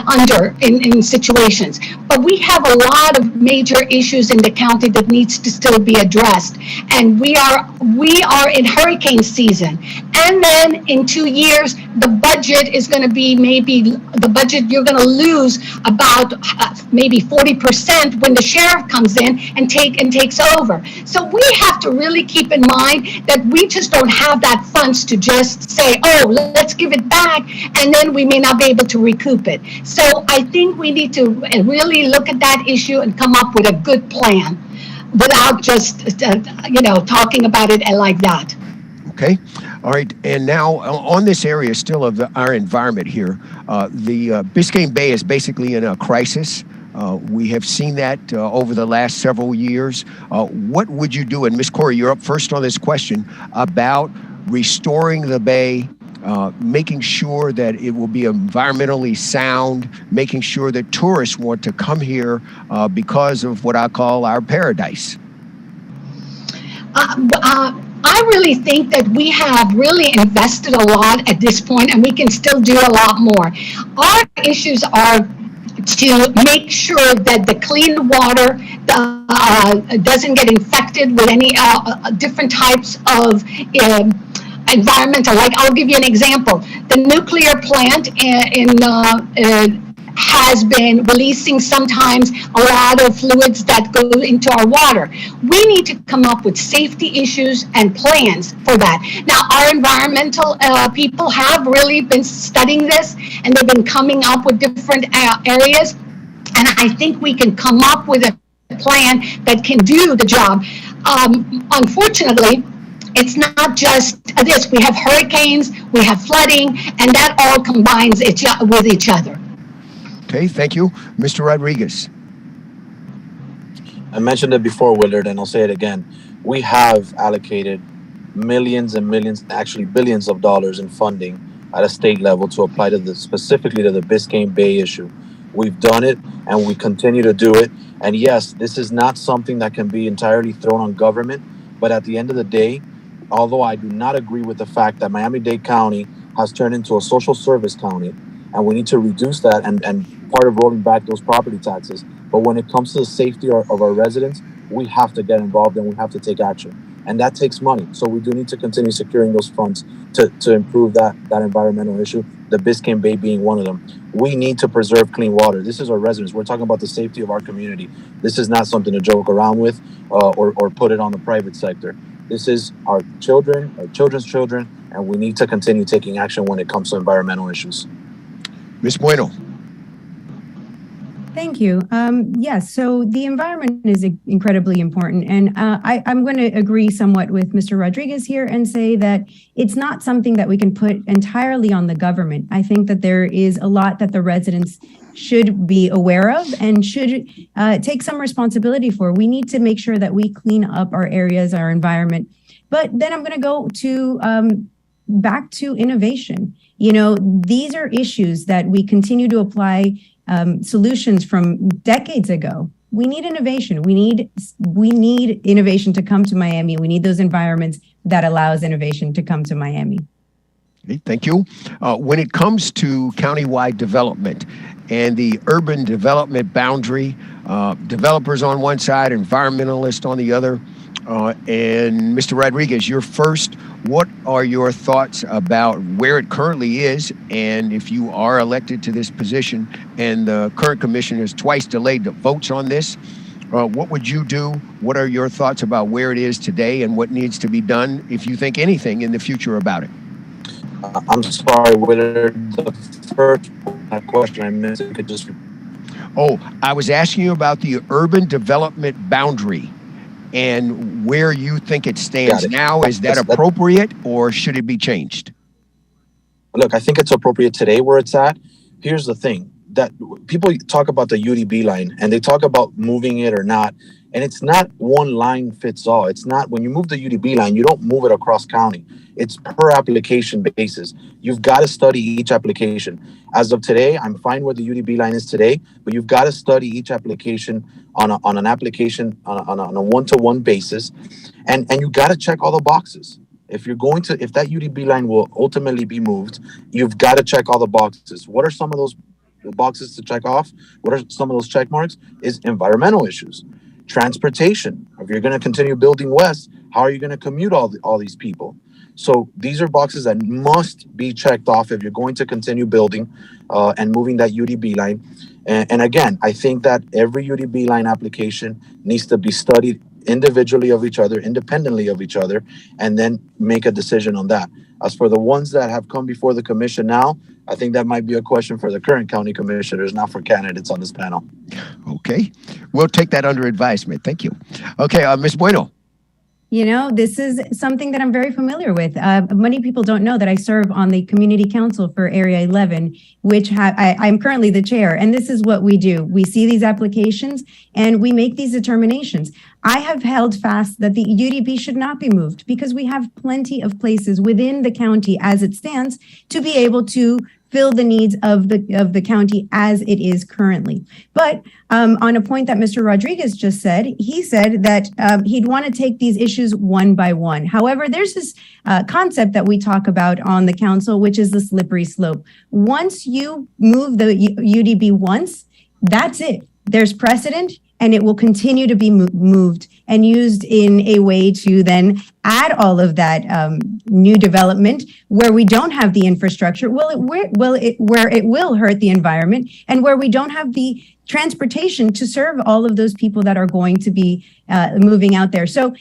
under in situations. But we have a lot of major issues in the county that needs to still be addressed, and we are in hurricane season. And then in 2 years, the budget is going to be you're going to lose about maybe 40% when the sheriff comes in and takes over. So we have to really keep in mind that we just don't have that funds to just say, oh, let's give it back, and then we may not be able to recoup it. So I think we need to really look at that issue and come up with a good plan without just, talking about it like that. Okay. All right. And now on this area still of our environment here, the Biscayne Bay is basically in a crisis. We have seen that over the last several years. What would you do, and Ms. Corey, you're up first on this question, about restoring the bay, making sure that it will be environmentally sound, making sure that tourists want to come here because of what I call our paradise? I really think that we have really invested a lot at this point, and we can still do a lot more. Our issues are to make sure that the clean water doesn't get infected with any different types of environmental. Like, I'll give you an example. The nuclear plant has been releasing sometimes a lot of fluids that go into our water. We need to come up with safety issues and plans for that. Now, our environmental people have really been studying this, and they've been coming up with different areas, and I think we can come up with a plan that can do the job. Unfortunately, it's not just this. We have hurricanes, we have flooding, and that all combines with each other. Okay, thank you. Mr. Rodriguez. I mentioned it before, Willard, and I'll say it again. We have allocated millions and millions, actually billions of dollars in funding at a state level to apply to specifically to the Biscayne Bay issue. We've done it, and we continue to do it. And yes, this is not something that can be entirely thrown on government, but at the end of the day, although I do not agree with the fact that Miami-Dade County has turned into a social service county, and we need to reduce that and part of rolling back those property taxes. But when it comes to the safety of our residents, we have to get involved and we have to take action. And that takes money. So we do need to continue securing those funds to improve that environmental issue, the Biscayne Bay being one of them. We need to preserve clean water. This is our residents. We're talking about the safety of our community. This is not something to joke around with or put it on the private sector. This is our children, our children's children, and we need to continue taking action when it comes to environmental issues. Ms. Bueno. Thank you. Yes, so the environment is incredibly important. And I'm going to agree somewhat with Mr. Rodriguez here and say that it's not something that we can put entirely on the government. I think that there is a lot that the residents should be aware of and should take some responsibility for. We need to make sure that we clean up our areas, our environment. But then I'm going to go to back to innovation. You know, these are issues that we continue to apply solutions from decades ago. We need innovation. We need innovation to come to Miami. We need those environments that allows innovation to come to Miami. Okay, thank you. When it comes to countywide development and the urban development boundary, developers on one side, environmentalists on the other, and Mr. Rodriguez, you're first. What are your thoughts about where it currently is, and if you are elected to this position and the current commission has twice delayed the votes on this, what would you do? What are your thoughts about where it is today and what needs to be done, if you think anything, in the future about it? I'm sorry, Willard. The first question I missed, you could just... Oh, I was asking you about the urban development boundary and where you think it stands now. Is that appropriate or should it be changed? Look, I think it's appropriate today where it's at. Here's the thing. that people talk about the UDB line and they talk about moving it or not. And it's not one line fits all. It's not, when you move the UDB line, you don't move it across county. It's per application basis. You've got to study each application. As of today, I'm fine where the UDB line is today, but you've got to study each application on a one-to-one basis. And you got to check all the boxes. If that UDB line will ultimately be moved, you've got to check all the boxes. What are some of those boxes to check off? What are some of those check marks? Is environmental issues. Transportation. If you're going to continue building west, how are you going to commute all these people? So these are boxes that must be checked off if you're going to continue building and moving that UDB line. And again, I think that every UDB line application needs to be studied individually of each other, independently of each other, and then make a decision on that. As for the ones that have come before the commission now, I think that might be a question for the current county commissioners, not for candidates on this panel. Okay, we'll take that under advisement. Thank you. Okay, Ms. Bueno. You know, this is something that I'm very familiar with. Many people don't know that I serve on the Community Council for Area 11, which I'm currently the chair. And this is what we do. We see these applications and we make these determinations. I have held fast that the UDB should not be moved because we have plenty of places within the county as it stands to be able to fill the needs of the county as it is currently. But on a point that Mr. Rodriguez just said, he said that he'd want to take these issues one by one. However, there's this concept that we talk about on the council, which is the slippery slope. Once you move the UDB once, that's it. There's precedent, and it will continue to be moved and used in a way to then add all of that new development where we don't have the infrastructure, where it will hurt the environment, and where we don't have the transportation to serve all of those people that are going to be moving out there. So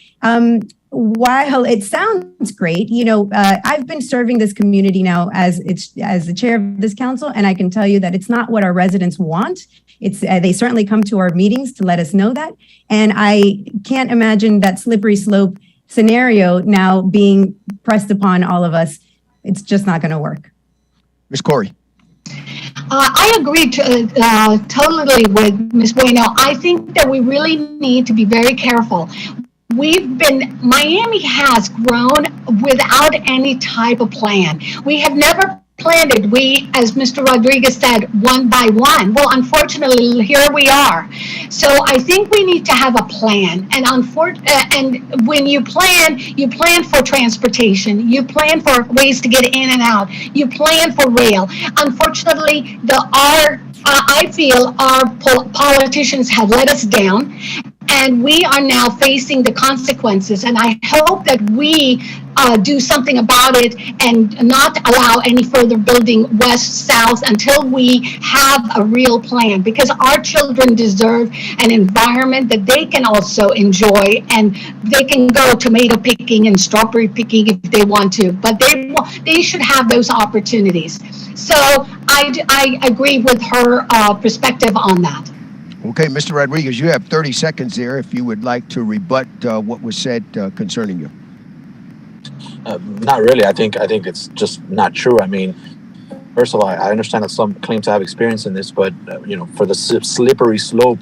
while it sounds great, you know, I've been serving this community now as the chair of this council, and I can tell you that it's not what our residents want. It's they certainly come to our meetings to let us know that, and I can't imagine that slippery slope scenario now being pressed upon all of us. It's just not going to work. Ms. Corey. I agree totally with Ms. Bueno. I think that we really need to be very careful. Miami has grown without any type of plan. We have never planned it. We, as Mr. Rodriguez said, one by one. Well, unfortunately, here we are. So I think we need to have a plan. And when you plan for transportation. You plan for ways to get in and out. You plan for rail. Unfortunately, I feel our politicians have let us down. And we are now facing the consequences. And I hope that we do something about it and not allow any further building west, south until we have a real plan, because our children deserve an environment that they can also enjoy, and they can go tomato picking and strawberry picking if they want to, but they should have those opportunities. So I agree with her perspective on that. Okay, Mr. Rodriguez, you have 30 seconds there if you would like to rebut what was said concerning you. Not really. I think it's just not true. I mean, first of all, I understand that some claim to have experience in this, but for the slippery slope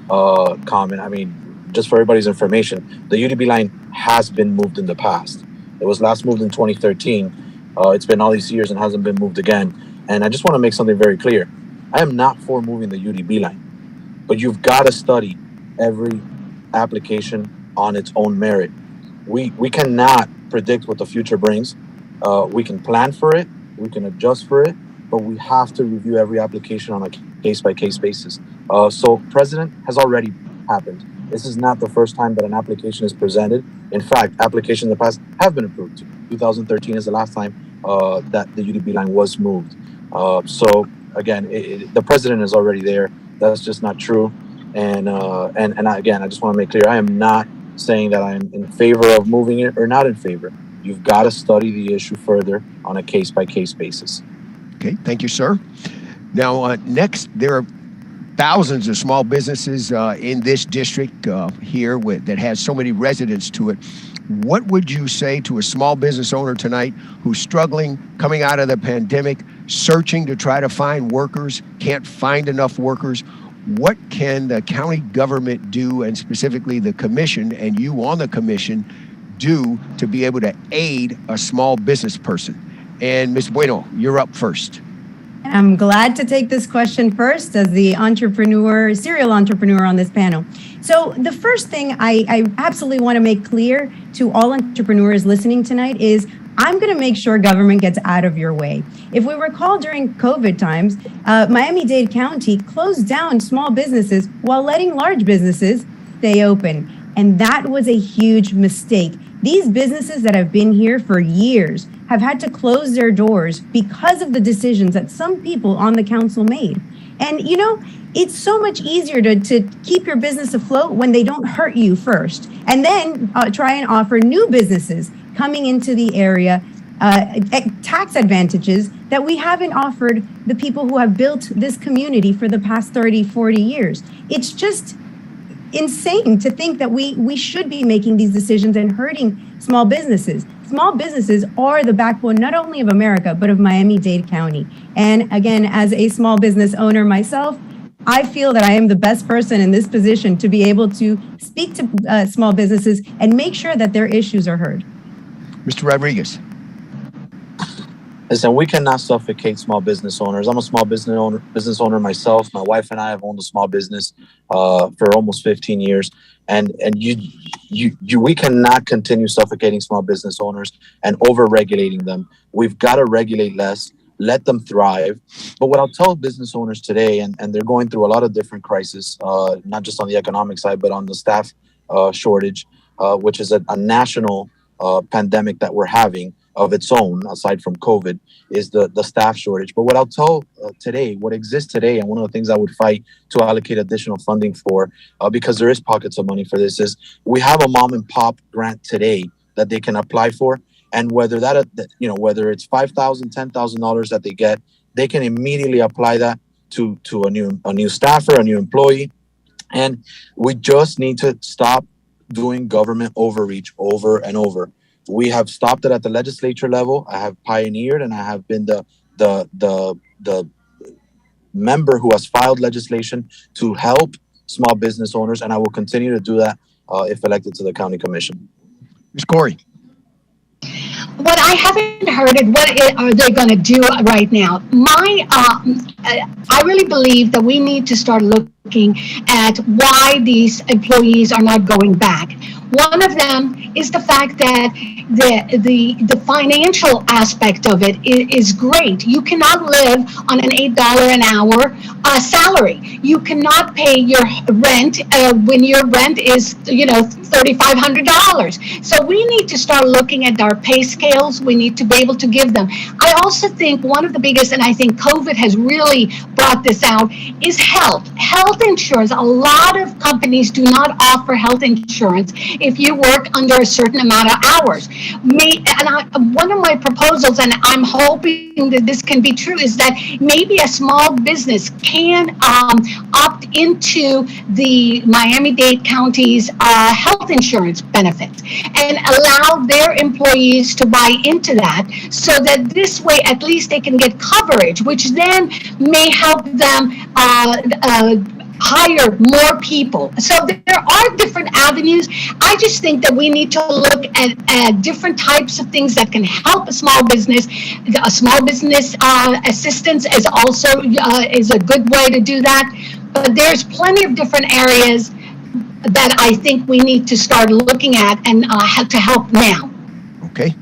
comment, I mean, just for everybody's information, the UDB line has been moved in the past. It was last moved in 2013. It's been all these years and hasn't been moved again. And I just want to make something very clear. I am not for moving the UDB line. But you've got to study every application on its own merit. We cannot predict what the future brings. We can plan for it, we can adjust for it, but we have to review every application on a case-by-case basis. So precedent has already happened. This is not the first time that an application is presented. In fact, applications in the past have been approved. 2013 is the last time that the UDB line was moved. So again, the precedent is already there. That's just not true. And again, I just want to make clear, I am not saying that I'm in favor of moving it or not in favor. You've got to study the issue further on a case-by-case basis. Okay, thank you, sir. Now, next, there are thousands of small businesses in this district here that has so many residents to it. What would you say to a small business owner tonight who's struggling, coming out of the pandemic, searching to try to find workers, can't find enough workers. What can the county government do, and specifically the commission and you on the commission, do to be able to aid a small business person? And Ms. Bueno, you're up first. I'm glad to take this question first as the serial entrepreneur on this panel. So the first thing I absolutely want to make clear to all entrepreneurs listening tonight is I'm going to make sure government gets out of your way. If we recall during COVID times, Miami-Dade County closed down small businesses while letting large businesses stay open. And that was a huge mistake. These businesses that have been here for years have had to close their doors because of the decisions that some people on the council made. And you know, it's so much easier to keep your business afloat when they don't hurt you first, and then try and offer new businesses coming into the area tax advantages that we haven't offered the people who have built this community for the past 30, 40 years. It's just insane to think that we should be making these decisions and hurting small businesses. Small businesses are the backbone not only of America, but of Miami-Dade County. And again, as a small business owner myself, I feel that I am the best person in this position to be able to speak to small businesses and make sure that their issues are heard. Mr. Rodriguez. Listen, we cannot suffocate small business owners. I'm a small business owner myself. My wife and I have owned a small business for almost 15 years. And we cannot continue suffocating small business owners and over-regulating them. We've got to regulate less, let them thrive. But what I'll tell business owners today, and they're going through a lot of different crises, not just on the economic side, but on the staff shortage, which is a national pandemic that we're having of its own, aside from COVID, is the staff shortage. But what I'll tell today, what exists today, and one of the things I would fight to allocate additional funding for, because there is pockets of money for this, is we have a mom and pop grant today that they can apply for. And whether whether it's $5,000, $10,000 that they get, they can immediately apply that to a new staffer, a new employee. And we just need to stop doing government overreach over and over. We have stopped it at the legislature level. I have pioneered, and I have been the member who has filed legislation to help small business owners, and I will continue to do that if elected to the county commission. Ms. Corey. What I haven't heard is what are they going to do right now? I really believe that we need to start looking at why these employees are not going back. One of them is the fact that the financial aspect of it is great. You cannot live on an $8 an hour salary. You cannot pay your rent when your rent is $3,500. So we need to start looking at our pay scales. We need to be able to give them. I also think one of the biggest, and I think COVID has really brought this out, is health insurance. A lot of companies do not offer health insurance if you work under a certain amount of hours. One of my proposals, and I'm hoping that this can be true, is that maybe a small business can opt into the Miami-Dade County's health insurance benefits and allow their employees to buy into that, so that this way at least they can get coverage, which then may help them hire more people. So there are different avenues. I just think that we need to look at different types of things that can help a small business. A small business assistance is also is a good way to do that. But there's plenty of different areas that I think we need to start looking at and to help now. Okay.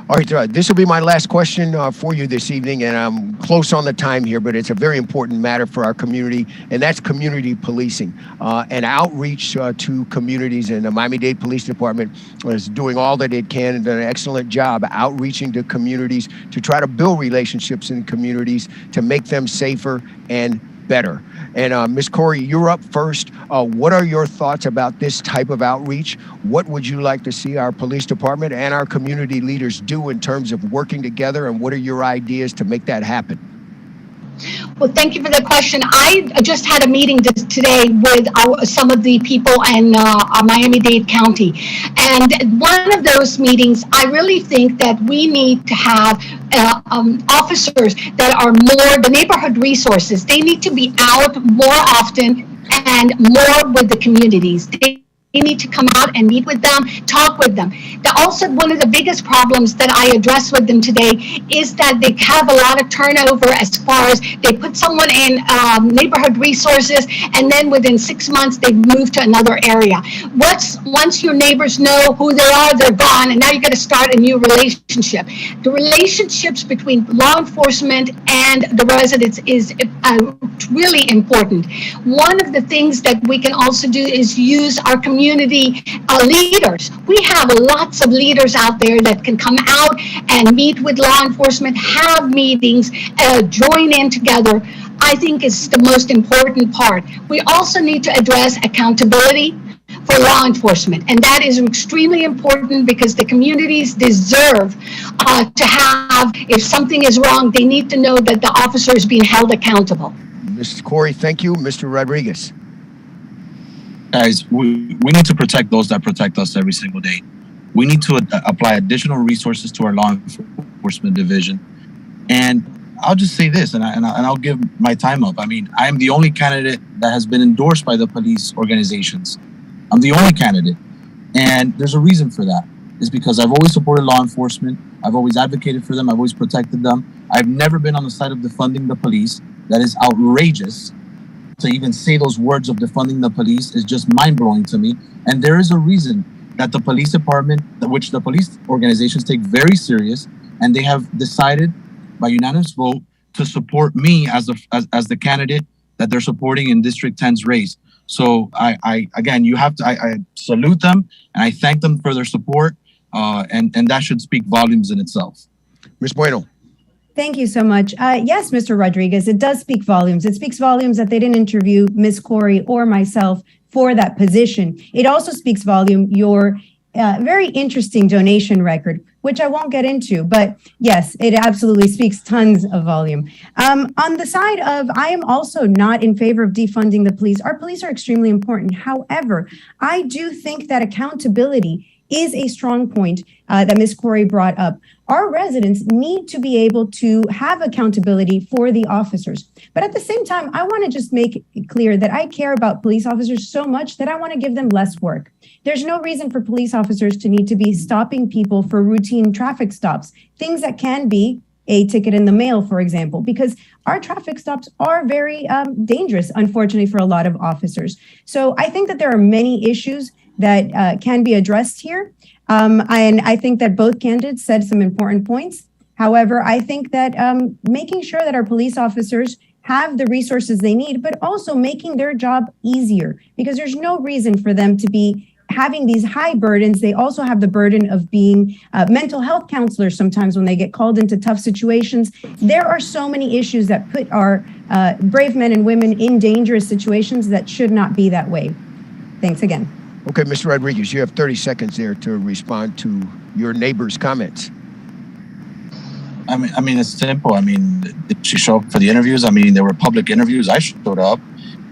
All right, this will be my last question for you this evening, and I'm close on the time here, but it's a very important matter for our community, and that's community policing and outreach to communities. And the Miami-Dade Police Department is doing all that it can and done an excellent job outreaching to communities to try to build relationships in communities to make them safer and better. And Ms. Corey, you're up first. What are your thoughts about this type of outreach? What would you like to see our police department and our community leaders do in terms of working together, and what are your ideas to make that happen? Well, thank you for the question. I just had a meeting today with some of the people in Miami-Dade County. And one of those meetings, I really think that we need to have officers that are more the neighborhood resources. They need to be out more often and more with the communities. They need to come out and meet with them, talk with them. Also, one of the biggest problems that I address with them today is that they have a lot of turnover as far as they put someone in neighborhood resources, and then within 6 months they move to another area. Once your neighbors know who they are, they're gone, and now you got to start a new relationship. The relationships between law enforcement and the residents is really important. One of the things that we can also do is use our community leaders. We have lots of leaders out there that can come out and meet with law enforcement, have meetings, join in together. I think is the most important part. We also need to address accountability for law enforcement, and that is extremely important because the communities deserve to have, if something is wrong, they need to know that the officer is being held accountable. Mr. Corey, thank you. Mr. Rodriguez. Guys, we need to protect those that protect us every single day. We need to apply additional resources to our law enforcement division. And I'll just say this, and I'll give my time up. I mean, I'm the only candidate that has been endorsed by the police organizations. I'm the only candidate. And there's a reason for that. It's because I've always supported law enforcement. I've always advocated for them. I've always protected them. I've never been on the side of defunding the police. That is outrageous. To even say those words of defunding the police is just mind-blowing to me. And there is a reason that the police department, which the police organizations take very serious, and they have decided by unanimous vote to support me as the candidate that they're supporting in District 10's race. So I again, I salute them and I thank them for their support, and that should speak volumes in itself. Ms. Bueno. Thank you so much. Yes, Mr. Rodriguez, it does speak volumes. It speaks volumes that they didn't interview Ms. Corey or myself for that position. It also speaks volume your very interesting donation record, which I won't get into, but yes, it absolutely speaks tons of volume. On the side of, I am also not in favor of defunding the police. Our police are extremely important. However, I do think that accountability is a strong point that Ms. Corey brought up. Our residents need to be able to have accountability for the officers. But at the same time, I want to just make it clear that I care about police officers so much that I want to give them less work. There's no reason for police officers to need to be stopping people for routine traffic stops, things that can be a ticket in the mail, for example, because our traffic stops are very dangerous, unfortunately, for a lot of officers. So I think that there are many issues that can be addressed here. And I think that both candidates said some important points. However, I think that making sure that our police officers have the resources they need, but also making their job easier, because there's no reason for them to be having these high burdens. They also have the burden of being mental health counselors sometimes when they get called into tough situations. There are so many issues that put our brave men and women in dangerous situations that should not be that way. Thanks again. Okay, Mr. Rodriguez, you have 30 seconds there to respond to your neighbor's comments. I mean, it's simple. I mean, did she show up for the interviews? I mean, there were public interviews. I showed up,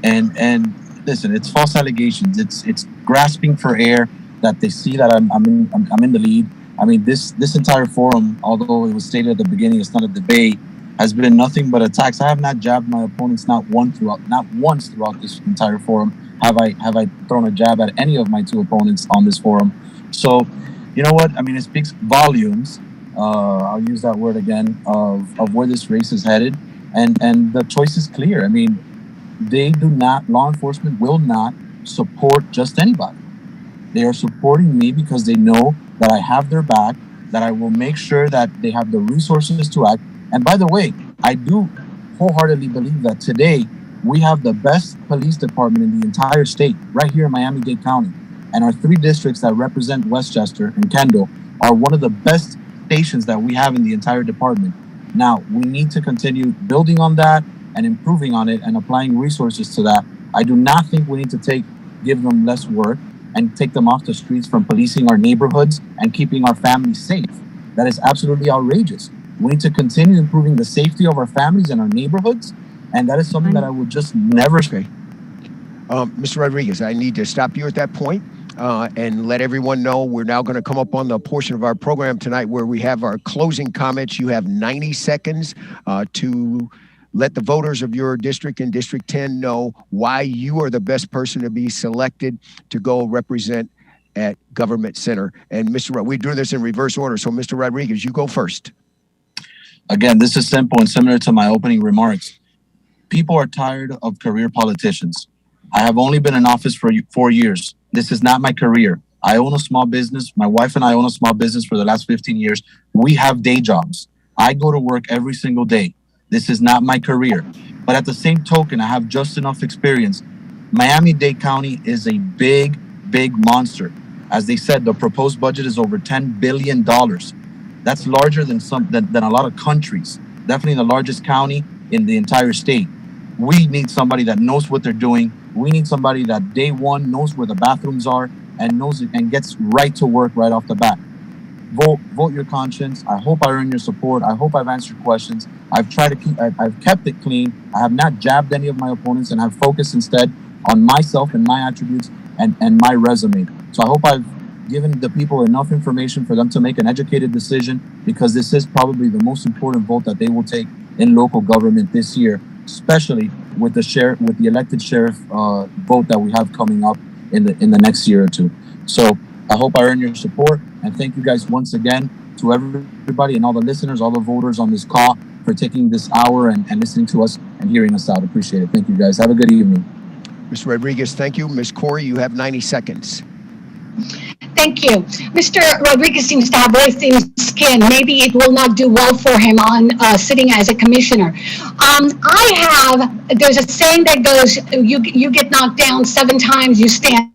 and listen, it's false allegations. It's grasping for air that they see that I'm in the lead. I mean, this entire forum, although it was stated at the beginning, it's not a debate, has been nothing but attacks. I have not jabbed my opponents not once throughout this entire forum. Have I thrown a jab at any of my two opponents on this forum? So, you know what? I mean, it speaks volumes. I'll use that word again of where this race is headed, and the choice is clear. I mean, law enforcement will not support just anybody. They are supporting me because they know that I have their back, that I will make sure that they have the resources to act. And by the way, I do wholeheartedly believe that today we have the best police department in the entire state, right here in Miami-Dade County. And our 3 districts that represent Westchester and Kendall are one of the best stations that we have in the entire department. Now, we need to continue building on that and improving on it and applying resources to that. I do not think we need to give them less work and take them off the streets from policing our neighborhoods and keeping our families safe. That is absolutely outrageous. We need to continue improving the safety of our families and our neighborhoods. And that is something that I would just never say. Mr. Rodriguez, I need to stop you at that point. and let everyone know we're now going to come up on the portion of our program tonight where we have our closing comments. You have 90 seconds to let the voters of your district and District 10 know why you are the best person to be selected to go represent at Government Center. And we're doing this in reverse order. So Mr. Rodriguez, you go first. Again, this is simple and similar to my opening remarks. People are tired of career politicians. I have only been in office for 4 years. This is not my career. I own a small business. My wife and I own a small business for the last 15 years. We have day jobs. I go to work every single day. This is not my career. But at the same token, I have just enough experience. Miami-Dade County is a big, big monster. As they said, the proposed budget is over $10 billion. That's larger than a lot of countries. Definitely the largest county in the entire state. We need somebody that knows what they're doing. We need somebody that day one knows where the bathrooms are and knows it and gets right to work right off the bat. Vote your conscience. I hope I earn your support. I hope I've answered questions. I've kept it clean. I have not jabbed any of my opponents and have focused instead on myself and my attributes and my resume. So I hope I've given the people enough information for them to make an educated decision, because this is probably the most important vote that they will take in local government this year, especially with the elected sheriff vote that we have coming up in the next year or two. So I hope I earn your support, and thank you guys once again to everybody and all the listeners, all the voters on this call for taking this hour and listening to us and hearing us out. Appreciate it. Thank you guys. Have a good evening. Mr. Rodriguez, thank you. Ms. Corey, you have 90 seconds. Thank you. Mr. Rodriguez seems to have very thin skin. Maybe it will not do well for him on sitting as a commissioner. There's a saying that goes, you get knocked down 7 times, you stand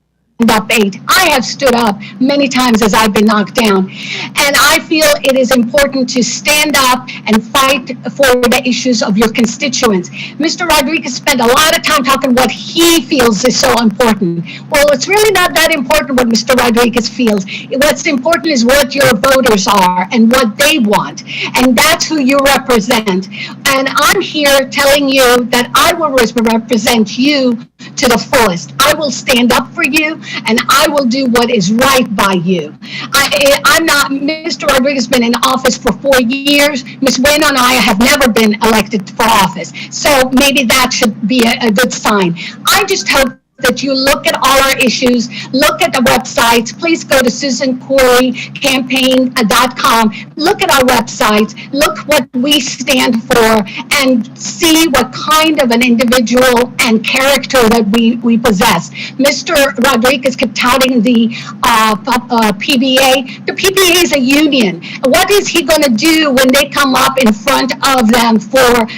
up 8. I have stood up many times as I've been knocked down, and I feel it is important to stand up and fight for the issues of your constituents. Mr. Rodriguez spent a lot of time talking what he feels is so important. Well, it's really not that important what Mr. Rodriguez feels. What's important is what your voters are and what they want, and that's who you represent. And I'm here telling you that I will represent you to the fullest. I will stand up for you, and I will do what is right by you. Mr. Rodriguez has been in office for 4 years. Ms. Bueno and I have never been elected for office. So maybe that should be a good sign. I just hope that you look at all our issues, look at the websites. Please go to SusanCoreyCampaign.com. Look at our websites, look what we stand for, and see what kind of an individual and character that we possess. Mr. Rodriguez kept touting the PBA. The PBA is a union. What is he going to do when they come up in front of them for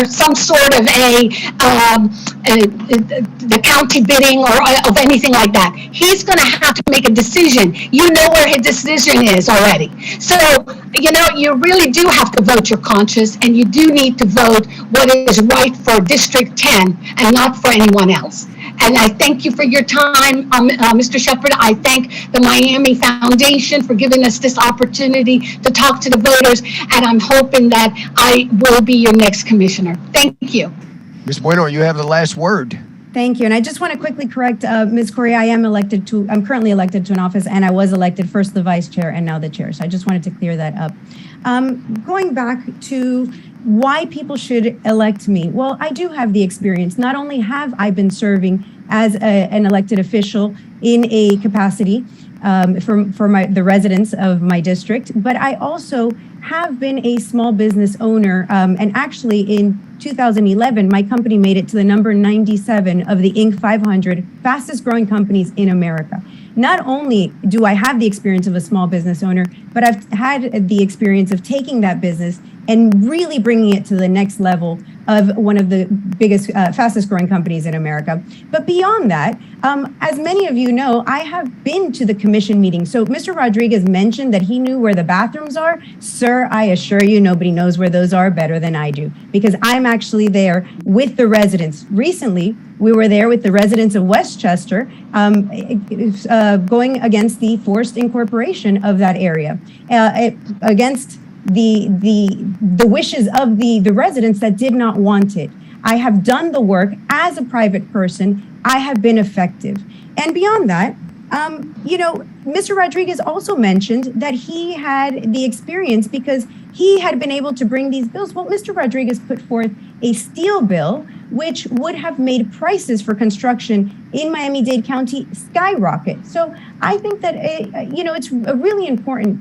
some sort of the county bidding or of anything like that? He's going to have to make a decision. You know where his decision is already. So, you really do have to vote your conscience, and you do need to vote what is right for District 10 and not for anyone else. And I thank you for your time, Mr. Shepard. I thank the Miami Foundation for giving us this opportunity to talk to the voters, and I'm hoping that I will be your next commissioner. Thank you. Ms. Bueno, you have the last word. Thank you. And I just want to quickly correct Ms. Corey. I'm currently elected to an office, and I was elected first the vice chair and now the chair. So I just wanted to clear that up. Going back to why people should elect me. Well, I do have the experience. Not only have I been serving as an elected official in a capacity for the residents of my district, but I also have been a small business owner. And actually in 2011, my company made it to the number 97 of the Inc. 500 fastest growing companies in America. Not only do I have the experience of a small business owner, but I've had the experience of taking that business and really bringing it to the next level of one of the biggest, fastest growing companies in America. But beyond that, as many of you know, I have been to the commission meeting. So Mr. Rodriguez mentioned that he knew where the bathrooms are. Sir, I assure you, nobody knows where those are better than I do, because I'm actually there with the residents. Recently, we were there with the residents of Westchester, going against the forced incorporation of that area, against the wishes of the residents that did not want it. I have done the work as a private person. I have been effective. And beyond that, Mr. Rodriguez also mentioned that he had the experience because he had been able to bring these bills. Well, Mr. Rodriguez put forth a steel bill, which would have made prices for construction in Miami-Dade County skyrocket. So I think that, it's a really important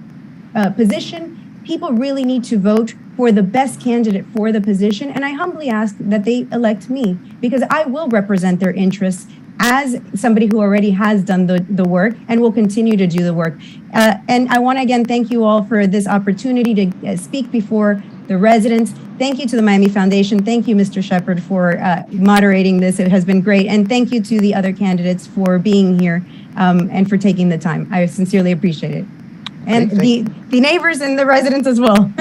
position. People really need to vote for the best candidate for the position. And I humbly ask that they elect me because I will represent their interests as somebody who already has done the work and will continue to do the work. And I want to again thank you all for this opportunity to speak before the residents. Thank you to the Miami Foundation. Thank you, Mr. Shepard, for moderating this. It has been great. And thank you to the other candidates for being here and for taking the time. I sincerely appreciate it. And the neighbors and the residents as well.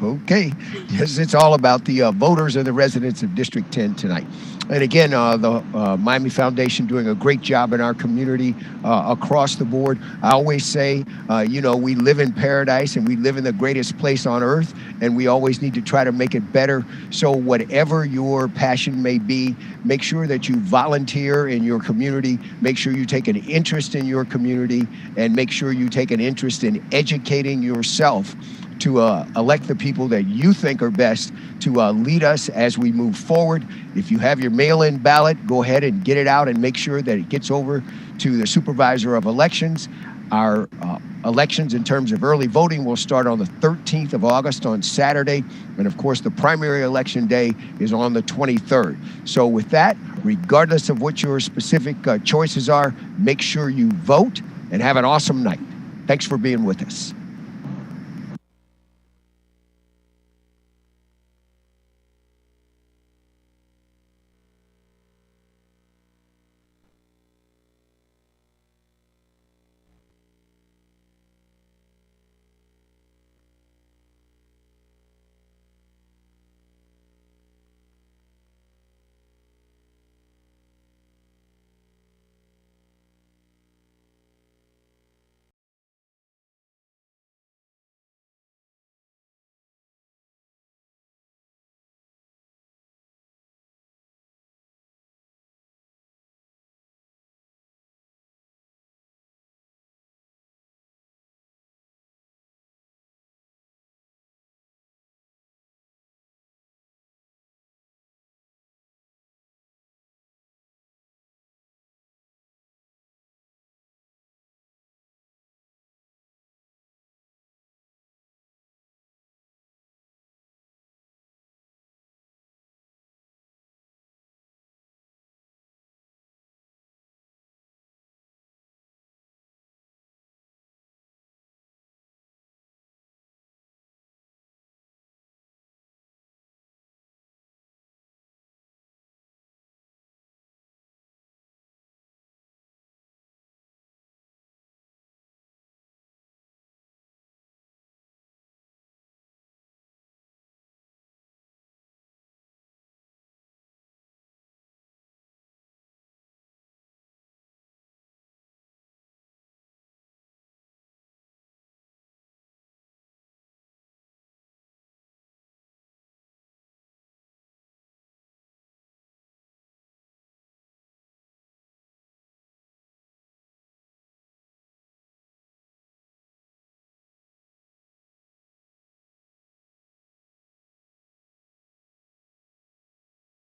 Okay. Yes, it's all about the voters and the residents of District 10 tonight. And again, the Miami Foundation doing a great job in our community across the board. I always say, we live in paradise and we live in the greatest place on earth, and we always need to try to make it better. So whatever your passion may be, make sure that you volunteer in your community, make sure you take an interest in your community, and make sure you take an interest in educating yourself to elect the people that you think are best to lead us as we move forward. If you have your mail-in ballot, go ahead and get it out and make sure that it gets over to the supervisor of elections. Our elections in terms of early voting will start on the 13th of August on Saturday. And of course, the primary election day is on the 23rd. So with that, regardless of what your specific choices are, make sure you vote and have an awesome night. Thanks for being with us.